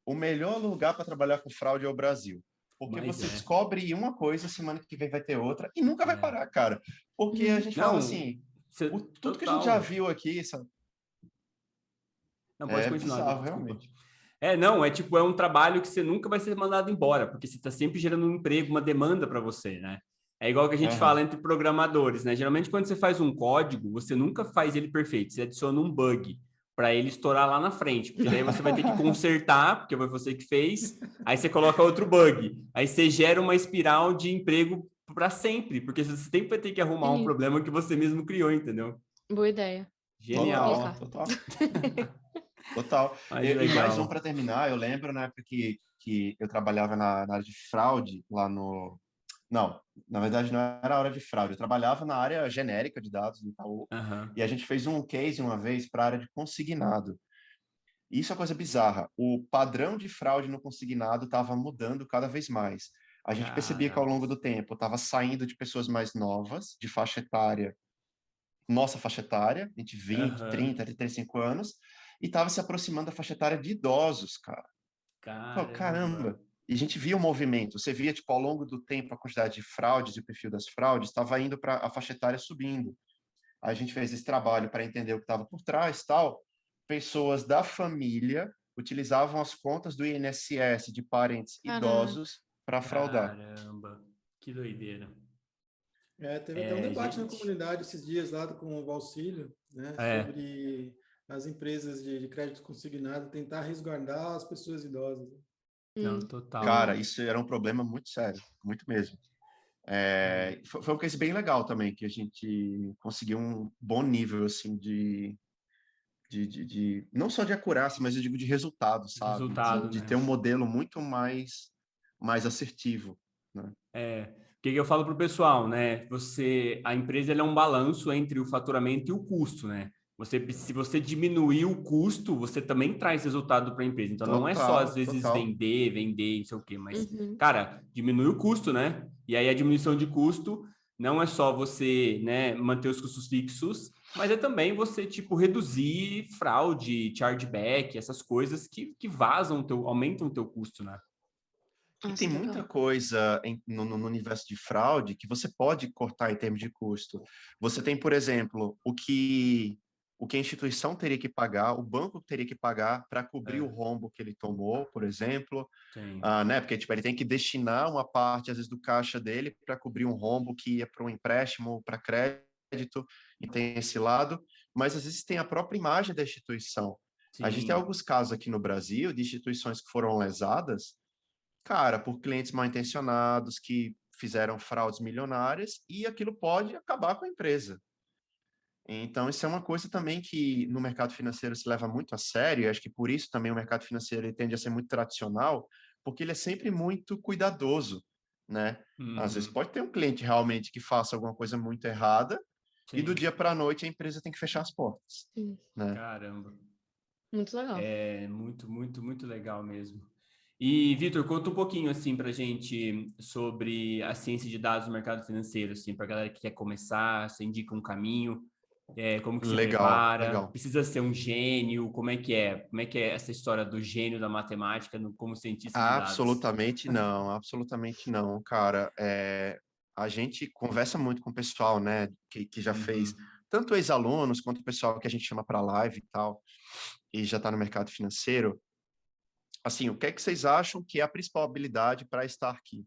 o melhor lugar para trabalhar com fraude é o Brasil. Porque você descobre uma coisa, semana que vem vai ter outra, e nunca vai parar, cara. Porque a gente fala assim, tudo que a gente já viu aqui, sabe? Não, pode continuar, bizarro, desculpa. realmente. É um trabalho que você nunca vai ser mandado embora, porque você está sempre gerando um emprego, uma demanda para você, né? É igual que a gente fala entre programadores, né? Geralmente, quando você faz um código, você nunca faz ele perfeito, você adiciona um bug para ele estourar lá na frente, porque daí você vai ter que consertar, porque foi você que fez, aí você coloca outro bug, aí você gera uma espiral de emprego para sempre, porque você sempre vai ter que arrumar um problema que você mesmo criou, entendeu? Boa ideia. Genial. Total. Total. E mais um para terminar, eu lembro na época que eu trabalhava na área de fraude lá no... Não, na verdade não era a hora de fraude, eu trabalhava na área genérica de dados do Itaú, e a gente fez um case uma vez para a área de consignado. E isso é uma coisa bizarra, o padrão de fraude no consignado estava mudando cada vez mais. A gente percebia que ao longo do tempo estava saindo de pessoas mais novas, de faixa etária, nossa faixa etária, entre 20, 30, 35 anos, e estava se aproximando da faixa etária de idosos, cara. Caramba! E a gente via o movimento, você via, tipo, ao longo do tempo, a quantidade de fraudes e o perfil das fraudes estava indo para a faixa etária subindo. A gente fez esse trabalho para entender o que estava por trás, tal. Pessoas da família utilizavam as contas do INSS de parentes idosos para fraudar. Caramba, que doideira. Teve até um debate na comunidade esses dias lá com o Valcílio, né, sobre as empresas de crédito consignado tentar resguardar as pessoas idosas. Não, total. Cara, isso era um problema muito sério, muito mesmo. Foi um case bem legal também, que a gente conseguiu um bom nível, assim, de não só de acurácia, mas eu digo de resultado, sabe? De ter um modelo muito mais assertivo, né? O que eu falo para o pessoal, né? A empresa ela é um balanço entre o faturamento e o custo, né? Se você diminuir o custo, você também traz resultado para a empresa. Então, não é só, às vezes, vender, não sei o quê, mas, cara, diminui o custo, né? E aí, a diminuição de custo não é só você, né, manter os custos fixos, mas é também você, tipo, reduzir fraude, chargeback, essas coisas que vazam, aumentam o teu custo, né? E tem muita coisa no universo de fraude que você pode cortar em termos de custo. Você tem, por exemplo, o que a instituição teria que pagar, o banco teria que pagar para cobrir o rombo que ele tomou, por exemplo, né? Porque tipo, ele tem que destinar uma parte, às vezes, do caixa dele para cobrir um rombo que ia para um empréstimo, para crédito, e tem esse lado, mas às vezes tem a própria imagem da instituição. A gente tem alguns casos aqui no Brasil de instituições que foram lesadas, cara, por clientes mal intencionados que fizeram fraudes milionárias, e aquilo pode acabar com a empresa. Então, isso é uma coisa também que no mercado financeiro se leva muito a sério, e acho que por isso também o mercado financeiro ele tende a ser muito tradicional, porque ele é sempre muito cuidadoso, né? Às vezes pode ter um cliente realmente que faça alguma coisa muito errada, e do dia para a noite a empresa tem que fechar as portas. Né? Caramba. Muito legal. É muito, muito, muito legal mesmo. E, Vitor, conta um pouquinho, assim, pra gente sobre a ciência de dados no mercado financeiro, assim, pra galera que quer começar, você indica um caminho, Como que se Legal, prepara? legal. Precisa ser um gênio? Como é que é? Como é que é essa história do gênio da matemática como cientista de dados? Absolutamente não, cara. A gente conversa muito com o pessoal, né, que já fez, tanto ex-alunos quanto o pessoal que a gente chama para live e tal, e já está no mercado financeiro. Assim, o que é que vocês acham que é a principal habilidade para estar aqui?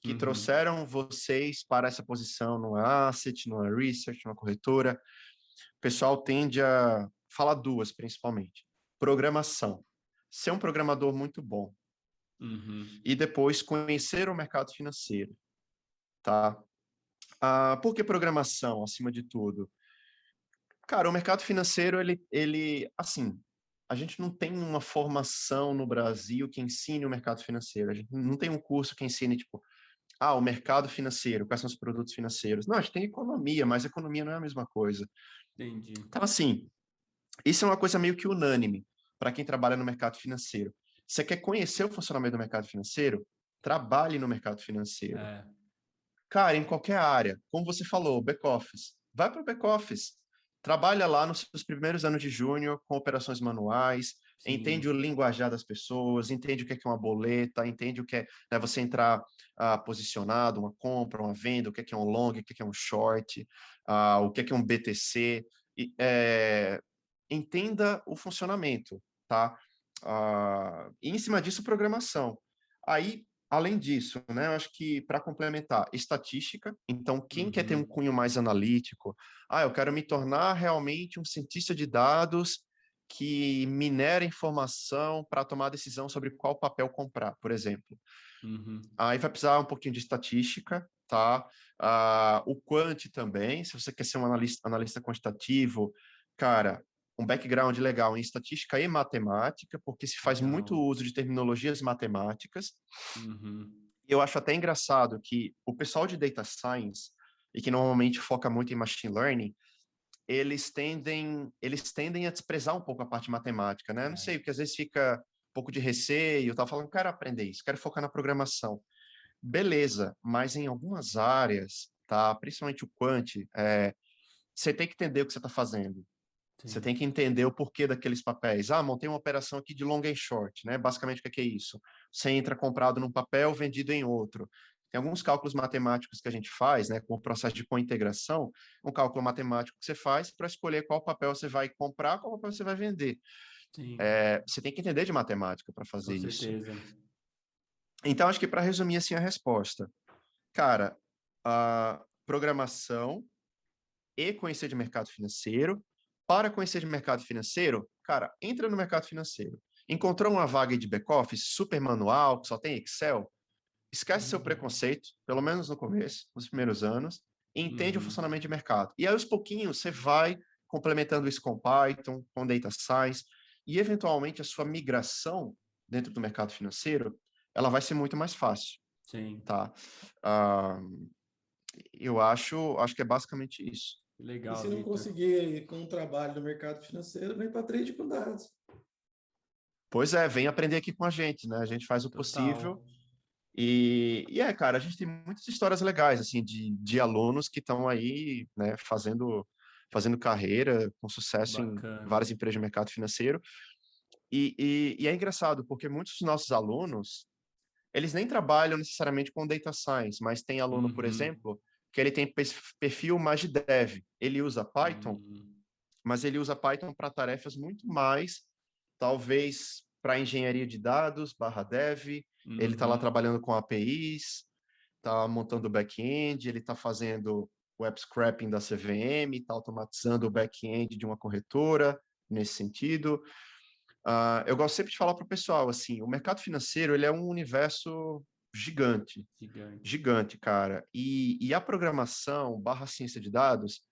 Que trouxeram vocês para essa posição numa asset, numa research, numa corretora? O pessoal tende a falar duas, principalmente. Programação. Ser um programador muito bom. E depois conhecer o mercado financeiro, tá? Por que programação, acima de tudo? Cara, o mercado financeiro, assim, a gente não tem uma formação no Brasil que ensine o mercado financeiro. A gente não tem um curso que ensine, tipo, o mercado financeiro, quais são os produtos financeiros. Não, a gente tem economia, mas economia não é a mesma coisa. Entendi. Então, assim, isso é uma coisa meio que unânime para quem trabalha no mercado financeiro. Você quer conhecer o funcionamento do mercado financeiro? Trabalhe no mercado financeiro. Cara, em qualquer área, como você falou, back-office. Vai para o back-office. Trabalha lá nos seus primeiros anos de júnior com operações manuais, entende o linguajar das pessoas, entende o que é uma boleta, entende o que é, né, você entrar posicionado, uma compra, uma venda, o que é um long, o que é um short, o que é um BTC. Entenda o funcionamento, tá? E em cima disso, programação. Aí, além disso, né, eu acho que para complementar, estatística. Então, quem quer ter um cunho mais analítico, eu quero me tornar realmente um cientista de dados que minera informação para tomar decisão sobre qual papel comprar, por exemplo. Aí vai precisar um pouquinho de estatística, tá? O quant também, se você quer ser um analista quantitativo, cara, um background legal em estatística e matemática, porque se faz muito uso de terminologias matemáticas. Eu acho até engraçado que o pessoal de data science, e que normalmente foca muito em machine learning, eles tendem a desprezar um pouco a parte matemática, né? Não sei, porque às vezes fica um pouco de receio, tá falando, quero aprender isso, quero focar na programação. Beleza, mas em algumas áreas, tá? Principalmente o quant, você tem que entender o que você está fazendo. Sim. Você tem que entender o porquê daqueles papéis. Montei uma operação aqui de long and short, né? Basicamente, o que é isso? Você entra comprado num papel, vendido em outro. Tem alguns cálculos matemáticos que a gente faz, né? Com o processo de cointegração, um cálculo matemático que você faz para escolher qual papel você vai comprar, qual papel você vai vender. Você tem que entender de matemática para fazer isso. Com certeza. Então, acho que para resumir assim a resposta, cara, a programação e conhecer de mercado financeiro. Para conhecer de mercado financeiro, cara, entra no mercado financeiro. Encontrou uma vaga de back-office super manual, que só tem Excel? Esquece seu preconceito, pelo menos no começo, nos primeiros anos, e entende o funcionamento de mercado. E aí, aos pouquinhos, você vai complementando isso com Python, com Data Science, e eventualmente a sua migração dentro do mercado financeiro, ela vai ser muito mais fácil. Sim. Tá? Eu acho que é basicamente isso. Legal, e se não conseguir com um trabalho no mercado financeiro, vem para trade com dados. Pois é, vem aprender aqui com a gente, né? A gente faz o possível. Cara, a gente tem muitas histórias legais, assim, de alunos que estão aí, né, fazendo carreira com sucesso em várias empresas de mercado financeiro. E é engraçado, porque muitos dos nossos alunos, eles nem trabalham necessariamente com data science, mas tem aluno, por exemplo, que ele tem perfil mais de dev. Ele usa Python, mas ele usa Python para tarefas muito mais, talvez, para engenharia de dados, /dev. Ele está lá trabalhando com APIs, está montando o back-end, ele está fazendo web scraping da CVM, está automatizando o back-end de uma corretora, nesse sentido. Eu gosto sempre de falar para o pessoal, assim, o mercado financeiro, ele é um universo gigante, cara. E a programação / ciência de dados,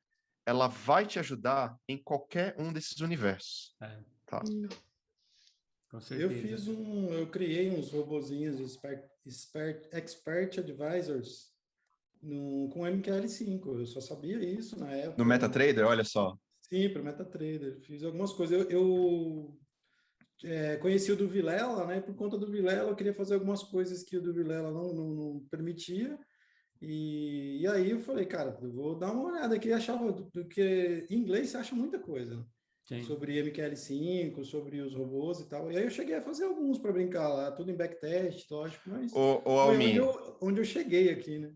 ela vai te ajudar em qualquer um desses universos. Tá? Com certeza. Eu criei uns robozinhos de expert advisors com MQL5. Eu só sabia isso na época. No MetaTrader, olha só. Sim, para o MetaTrader. Fiz algumas coisas. Eu conheci o do Vilela, né? Por conta do Vilela, eu queria fazer algumas coisas que o do Vilela não permitia. E aí eu falei, cara, eu vou dar uma olhada aqui, achava, porque em inglês você acha muita coisa, né? Sim. Sobre MQL5, sobre os robôs e tal. E aí eu cheguei a fazer alguns para brincar lá, tudo em backtest, lógico, mas foi onde eu cheguei aqui, né?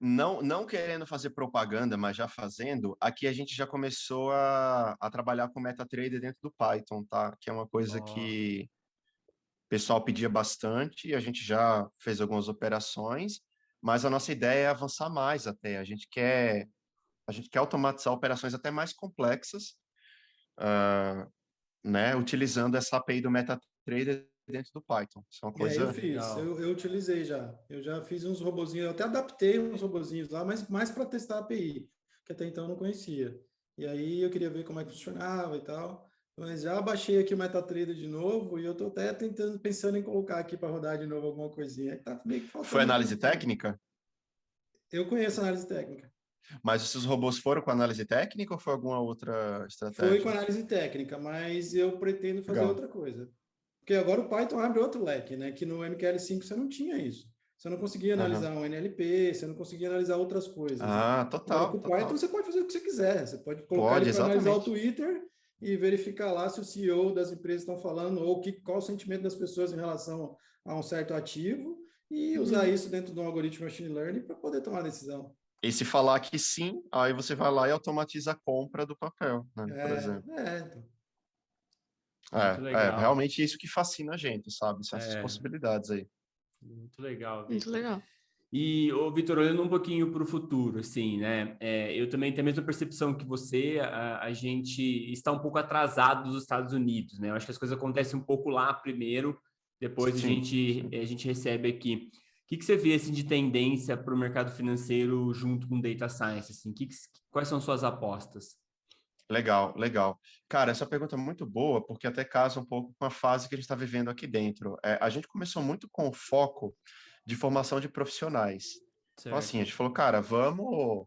Não querendo fazer propaganda, mas já fazendo, aqui a gente já começou a trabalhar com MetaTrader dentro do Python, tá? Que é uma coisa que o pessoal pedia bastante, e a gente já fez algumas operações, mas a nossa ideia é avançar mais até. A gente quer automatizar operações até mais complexas, né? Utilizando essa API do MetaTrader dentro do Python. Isso é uma Eu coisa... fiz, eu utilizei já. Eu já fiz uns robozinhos, eu até adaptei uns robozinhos lá, mas mais para testar a API, que até então eu não conhecia. E aí eu queria ver como é que funcionava e tal. Mas já baixei aqui o MetaTrader de novo e eu estou até pensando em colocar aqui para rodar de novo alguma coisinha. Aí tá meio que Foi faltando um análise pouquinho. técnica? Eu conheço análise técnica. Mas esses robôs foram com análise técnica ou foi alguma outra Foi com estratégia? análise técnica, mas eu pretendo fazer Legal. outra coisa. Porque agora o Python abre outro leque, né? Que no MQL5 você não tinha isso. Você não conseguia Uhum. analisar um NLP, você não conseguia analisar outras coisas, né? Ah, Agora total, com o Python total. você pode fazer o que você quiser. Você pode colocar ele Pode, para analisar o exatamente. Twitter e verificar lá se o CEO das empresas estão falando ou qual o sentimento das pessoas em relação a um certo ativo e usar isso dentro de um algoritmo machine learning para poder tomar a decisão. E se falar que sim, aí você vai lá e automatiza a compra do papel, né, por exemplo. Então. Muito legal. Realmente isso que fascina a gente, sabe? São essas possibilidades aí. Muito legal, Muito Vitor. legal. E, Vitor, olhando um pouquinho para o futuro, assim, né? Eu também tenho a mesma percepção que você, a gente está um pouco atrasado dos Estados Unidos, né? Eu acho que as coisas acontecem um pouco lá primeiro, depois Sim. a gente recebe aqui. O que você vê, assim, de tendência para o mercado financeiro junto com Data Science, assim? Quais são suas apostas? Legal, legal. Cara, essa pergunta é muito boa, porque até casa um pouco com a fase que a gente está vivendo aqui dentro. A gente começou muito com o foco de formação de profissionais. Então, assim, a Certo. gente falou, cara, vamos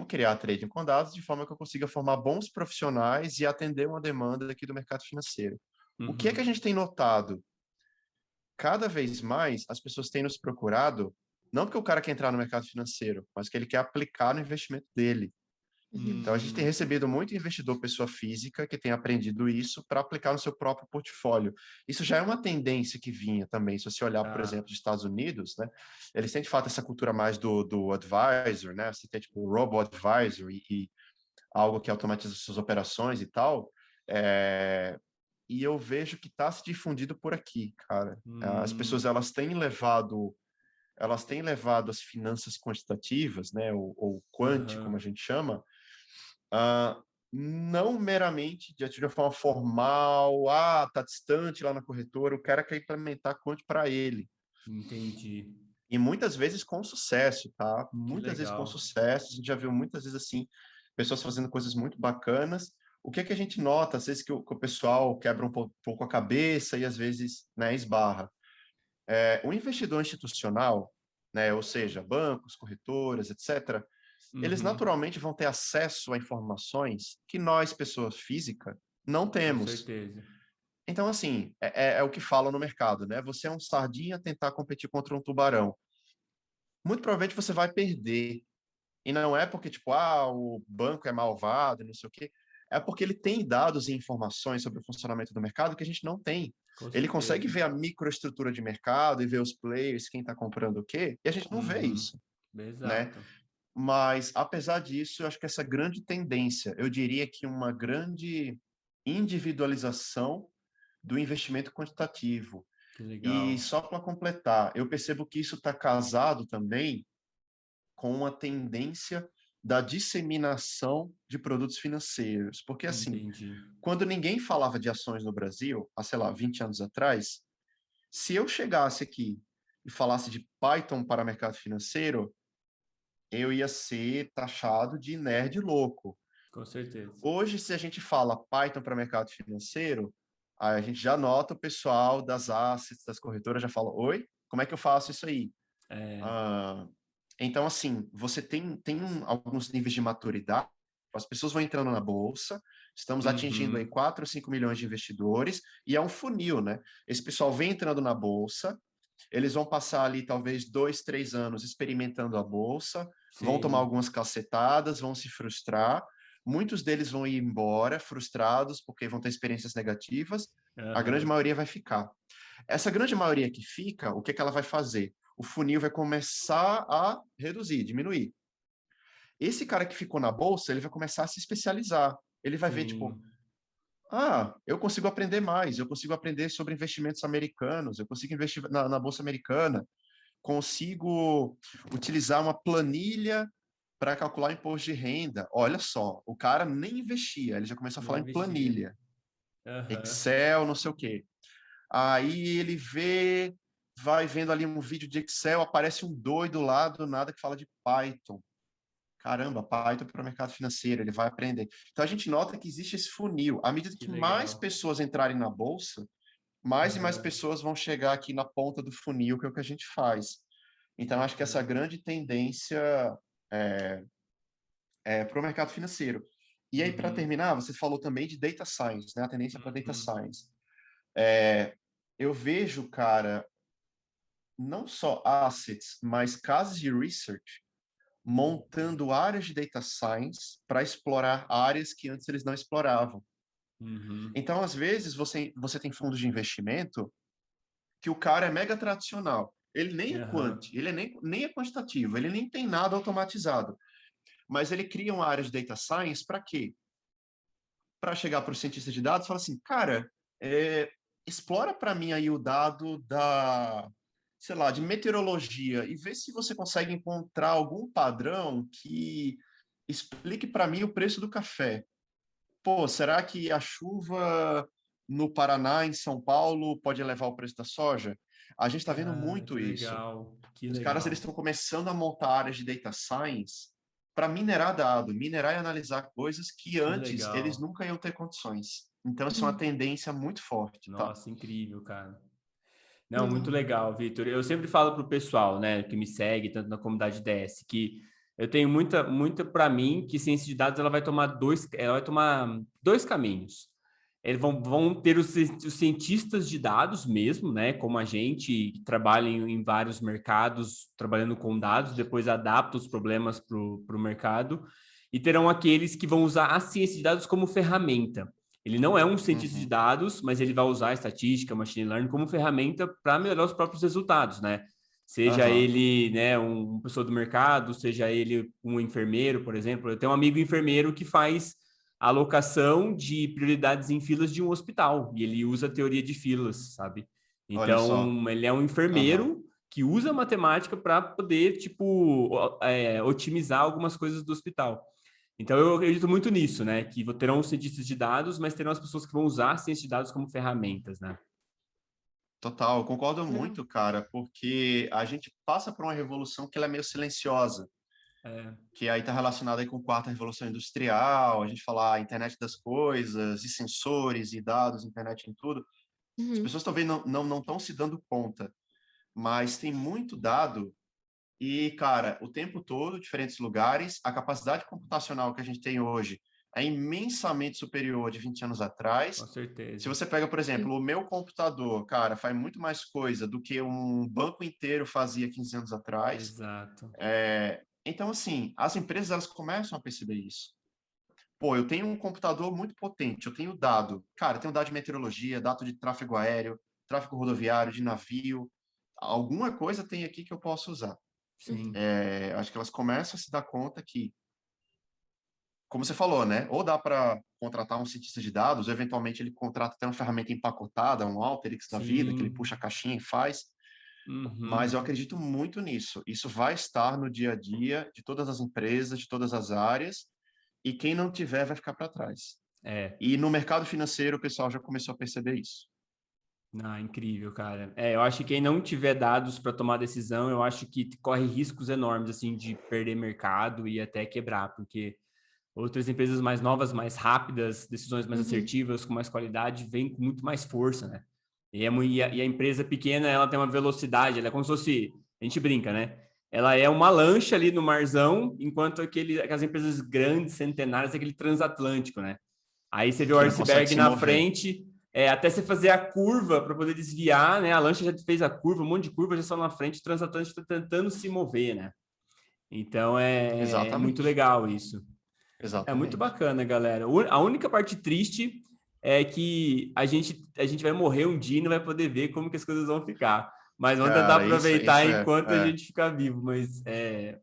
criar trading com dados de forma que eu consiga formar bons profissionais e atender uma demanda aqui do mercado financeiro. O que é que a gente tem notado? Cada vez mais as pessoas têm nos procurado, não porque o cara quer entrar no mercado financeiro, mas que ele quer aplicar no investimento dele. Então, a gente tem recebido muito investidor pessoa física que tem aprendido isso para aplicar no seu próprio portfólio. Isso já é uma tendência que vinha também. Se você olhar, por exemplo, dos Estados Unidos, né, eles têm de fato essa cultura mais do advisor, né? Você tem tipo o robo-advisor e algo que automatiza suas operações e tal. E eu vejo que está se difundido por aqui, cara. As pessoas elas têm levado as finanças quantitativas, né, ou quant, como a gente chama, não meramente de uma forma formal, tá distante lá na corretora, o cara quer implementar quant para ele. Entendi. E muitas vezes com sucesso, tá? Que Muitas vezes com legal. sucesso. A gente já viu muitas vezes assim, pessoas fazendo coisas muito bacanas. O que é que a gente nota, às vezes, que o pessoal quebra um pouco a cabeça e às vezes, né, esbarra. O investidor institucional, né, ou seja, bancos, corretoras, etc., eles naturalmente vão ter acesso a informações que nós, pessoas físicas, não Com temos. certeza. Então, assim, é o que falam no mercado, né? Você é um sardinha tentar competir contra um tubarão. Muito provavelmente você vai perder. E não é porque, tipo, o banco é malvado, não sei o quê. É porque ele tem dados e informações sobre o funcionamento do mercado que a gente não tem. Com Ele consegue certeza. ver a microestrutura de mercado e ver os players, quem está comprando o quê, e a gente não vê isso, né? Exato. Mas, apesar disso, eu acho que essa grande tendência, eu diria que uma grande individualização do investimento quantitativo. Que legal. E só para completar, eu percebo que isso está casado também com uma tendência da disseminação de produtos financeiros. Porque, assim, Entendi. quando ninguém falava de ações no Brasil, há, sei lá, 20 anos atrás, se eu chegasse aqui e falasse de Python para mercado financeiro, eu ia ser taxado de nerd louco. Com certeza. Hoje, se a gente fala Python para mercado financeiro, a gente já nota o pessoal das assets, das corretoras, já fala, oi, como é que eu faço isso aí? Então, assim, você tem alguns níveis de maturidade, as pessoas vão entrando na bolsa, estamos atingindo aí 4 ou 5 milhões de investidores, e é um funil, né? Esse pessoal vem entrando na bolsa, eles vão passar ali talvez 2, 3 anos experimentando a bolsa, vão tomar algumas cacetadas, vão se frustrar. Muitos deles vão ir embora frustrados porque vão ter experiências negativas. A grande maioria vai ficar. Essa grande maioria que fica, o que ela vai fazer? O funil vai começar a reduzir, diminuir. Esse cara que ficou na bolsa, ele vai começar a se especializar. Ele vai ver, tipo, eu consigo aprender mais, eu consigo aprender sobre investimentos americanos, eu consigo investir na bolsa americana, consigo utilizar uma planilha para calcular imposto de renda. Olha só, o cara nem investia, ele já começou a falar em planilha. Excel, não sei o quê. Aí ele vai vendo ali um vídeo de Excel, aparece um doido lá do nada que fala de Python. Caramba, Python para o mercado financeiro, ele vai aprender. Então a gente nota que existe esse funil. À medida que mais pessoas entrarem na bolsa, mais e mais pessoas vão chegar aqui na ponta do funil, que é o que a gente faz. Então acho que essa grande tendência para o mercado financeiro. E aí, para terminar, você falou também de data science, né? A tendência para data science. Eu vejo, cara, não só assets, mas casas de research montando áreas de data science para explorar áreas que antes eles não exploravam. Então, às vezes, você tem fundos de investimento que o cara é mega tradicional. Ele nem é quant, ele nem é quantitativo, ele nem tem nada automatizado. Mas ele cria uma área de data science para quê? Para chegar para o cientista de dados e falar assim, cara, explora para mim aí o dado de meteorologia e vê se você consegue encontrar algum padrão que explique para mim o preço do café. Pô, será que a chuva no Paraná, em São Paulo, pode elevar o preço da soja? A gente está vendo muito isso. Os caras estão começando a montar áreas de data science para minerar dado, minerar e analisar coisas que antes eles nunca iam ter condições. Então, isso é uma tendência muito forte. Nossa, incrível, cara. Não, muito legal, Vitor. Eu sempre falo para o pessoal, né, que me segue, tanto na comunidade DS, que eu tenho muita para mim que ciência de dados ela vai tomar dois caminhos. Eles vão ter os cientistas de dados mesmo, né, como a gente, que trabalha em vários mercados, trabalhando com dados, depois adapta os problemas para o mercado, e terão aqueles que vão usar a ciência de dados como ferramenta. Ele não é um cientista de dados, mas ele vai usar a estatística, machine learning como ferramenta para melhorar os próprios resultados, né? Seja ele, né, uma pessoa do mercado, seja ele um enfermeiro, por exemplo. Eu tenho um amigo enfermeiro que faz a alocação de prioridades em filas de um hospital, e ele usa a teoria de filas, sabe? Então, ele é um enfermeiro que usa matemática para poder, otimizar algumas coisas do hospital. Então, eu acredito muito nisso, né? Que terão os cientistas de dados, mas terão as pessoas que vão usar a ciência de dados como ferramentas, né? Total, eu concordo muito, cara, porque a gente passa por uma revolução que ela é meio silenciosa. Que aí está relacionada aí com a quarta revolução industrial, a gente fala a internet das coisas, e sensores, e dados, internet em tudo. As pessoas talvez não estão se dando conta, mas tem muito dado e, cara, o tempo todo, diferentes lugares, a capacidade computacional que a gente tem hoje é imensamente superior de 20 anos atrás. Com certeza. Se você pega, por exemplo, o meu computador, cara, faz muito mais coisa do que um banco inteiro fazia 15 anos atrás. Exato. Então, assim, as empresas, elas começam a perceber isso. Pô, eu tenho um computador muito potente, eu tenho dado. Cara, eu tenho dado de meteorologia, dado de tráfego aéreo, tráfego rodoviário, de navio. Alguma coisa tem aqui que eu posso usar. Sim. Acho que elas começam a se dar conta que, como você falou, né? Ou dá para contratar um cientista de dados, ou eventualmente ele contrata até uma ferramenta empacotada, um Alteryx da vida, que ele puxa a caixinha e faz. Mas eu acredito muito nisso. Isso vai estar no dia a dia de todas as empresas, de todas as áreas, e quem não tiver vai ficar para trás. E no mercado financeiro o pessoal já começou a perceber isso. Incrível, cara. Eu acho que quem não tiver dados para tomar decisão, eu acho que corre riscos enormes, assim, de perder mercado e até quebrar, porque outras empresas mais novas, mais rápidas, decisões mais assertivas, com mais qualidade, vêm com muito mais força, né? E a empresa pequena, ela tem uma velocidade, ela é como se fosse, a gente brinca, né? Ela é uma lancha ali no marzão, enquanto aquelas empresas grandes, centenárias, é aquele transatlântico, né? Aí você vê o iceberg na frente, até você fazer a curva para poder desviar, né? A lancha já fez a curva, um monte de curva já só na frente, o transatlântico está tentando se mover, né? Então é muito legal isso. Exatamente. É muito bacana, galera. A única parte triste é que a gente vai morrer um dia e não vai poder ver como que as coisas vão ficar. Mas vamos tentar aproveitar enquanto a gente ficar vivo. Mas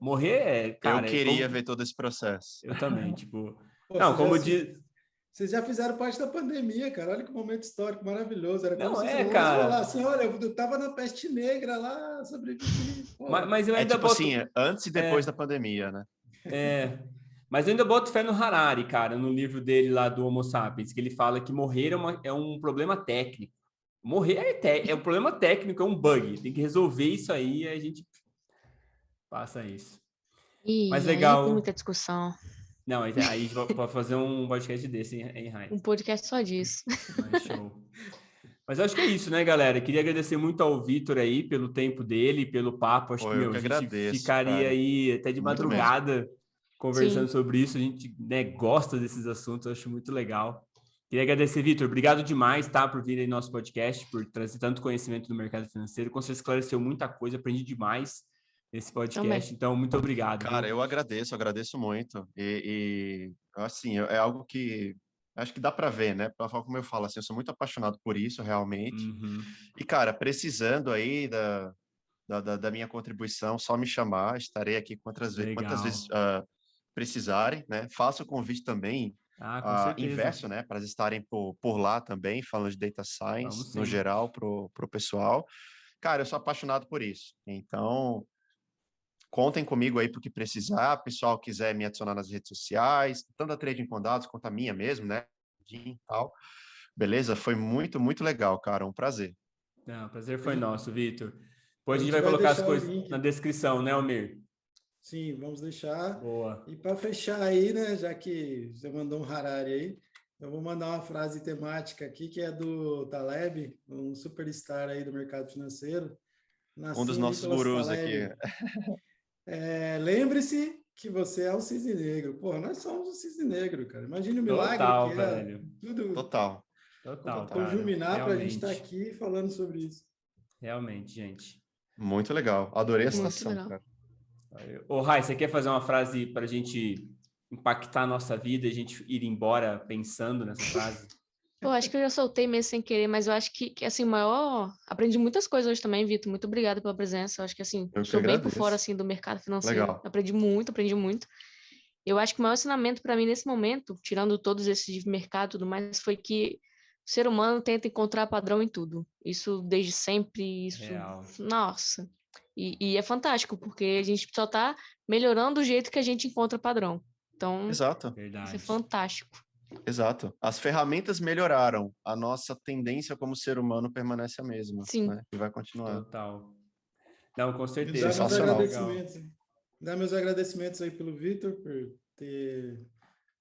morrer cara... Eu queria ver todo esse processo. Eu também, tipo... Pô, não, como diz... Vocês já fizeram parte da pandemia, cara. Olha que momento histórico maravilhoso. Era como se cara... falar assim, olha, eu tava na peste negra lá, sobrevivi. Mas eu ainda tipo boto... assim, antes e depois da pandemia, né? Mas eu ainda boto fé no Harari, cara, no livro dele lá do Homo Sapiens, que ele fala que morrer é um problema técnico. Morrer é um problema técnico, é um bug. Tem que resolver isso aí e a gente passa isso. Mas legal. Aí tem muita discussão. Não, aí pode fazer um podcast desse, hein, Rai? Um podcast só disso. Mas show. Mas acho que é isso, né, galera? Queria agradecer muito ao Vitor aí pelo tempo dele, pelo papo. Acho que a gente agradeço, ficaria cara. Aí até de muito madrugada mesmo. Conversando sobre isso. A gente gosta desses assuntos, eu acho muito legal. Queria agradecer, Vitor. Obrigado demais, tá, por vir aí no nosso podcast, por trazer tanto conhecimento do mercado financeiro. Com certeza esclareceu muita coisa, aprendi demais nesse podcast. Também. Então, muito obrigado. Cara, eu agradeço muito. E assim, é algo que acho que dá para ver, né? Como eu falo, assim, eu sou muito apaixonado por isso, realmente. Uhum. E, cara, precisando aí da minha contribuição, só me chamar, estarei aqui quantas vezes precisarem, né? Faço o convite também, inverso, né? Para estarem por lá também, falando de Data Science, no geral, pro pessoal. Cara, eu sou apaixonado por isso. Então, contem comigo aí para o que precisar. Pessoal quiser me adicionar nas redes sociais, tanto a Trading com Dados quanto a minha mesmo, né? E tal. Beleza? Foi muito, muito legal, cara. Um prazer. O prazer foi nosso, Vitor. Depois a gente vai colocar as coisas na descrição, né, Almir? Sim, vamos deixar. Boa. E para fechar aí, né, já que você mandou um Harari aí, eu vou mandar uma frase temática aqui, que é do Taleb, um superstar aí do mercado financeiro. Um dos nossos gurus aqui. Lembre-se que você é um cisne negro. Porra, nós somos um cisne negro, cara. Imagine o milagre que é. Velho. Tudo Total, conjuminar para a gente estar aqui falando sobre isso. Realmente, gente. Muito legal. Adorei a citação, cara. Ô, Rai, você quer fazer uma frase para a gente impactar a nossa vida e a gente ir embora pensando nessa frase? Eu acho que eu já soltei mesmo sem querer, mas eu acho que assim, aprendi muitas coisas hoje também, Vitor. Muito obrigada pela presença. Eu acho que assim, estou bem por fora assim do mercado financeiro. Legal. Aprendi muito. Eu acho que o maior ensinamento para mim nesse momento, tirando todos esses de mercado e tudo mais, foi que o ser humano tenta encontrar padrão em tudo. Isso desde sempre, isso. Real. Nossa. E é fantástico, porque a gente só está melhorando o jeito que a gente encontra padrão. Então, exato. Verdade. Isso é fantástico. Exato. As ferramentas melhoraram. A nossa tendência como ser humano permanece a mesma. Sim. Né? E vai continuar. Total. Não, com certeza. Dá meus agradecimentos aí pelo Vitor, por ter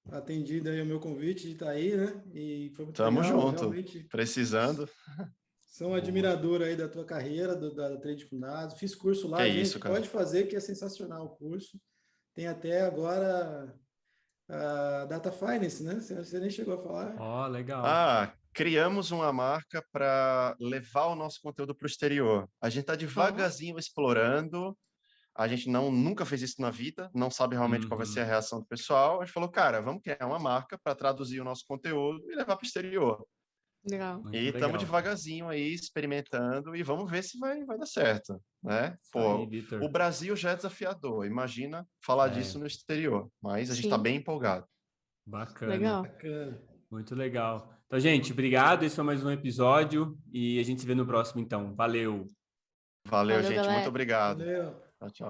atendido aí o meu convite de estar aí, né? E foi muito Tamo legal, junto. Realmente. Precisando. Sou um admirador aí da tua carreira, da Trade com Dados. Fiz curso lá, gente. Isso, pode fazer, que é sensacional o curso. Tem até agora a Data Finance, né? Você nem chegou a falar. Legal. Criamos uma marca para levar o nosso conteúdo para o exterior. A gente está devagarzinho explorando. A gente nunca fez isso na vida, não sabe realmente qual vai ser a reação do pessoal. A gente falou, cara, vamos criar uma marca para traduzir o nosso conteúdo e levar para o exterior. Legal. E estamos devagarzinho aí, experimentando, e vamos ver se vai dar certo, né? O Brasil já é desafiador, imagina falar disso no exterior, mas a gente está bem empolgado. Bacana. Legal. Muito legal. Então, gente, obrigado, esse foi mais um episódio, e a gente se vê no próximo, então. Valeu, gente, galera. muito obrigado. Valeu. Tchau.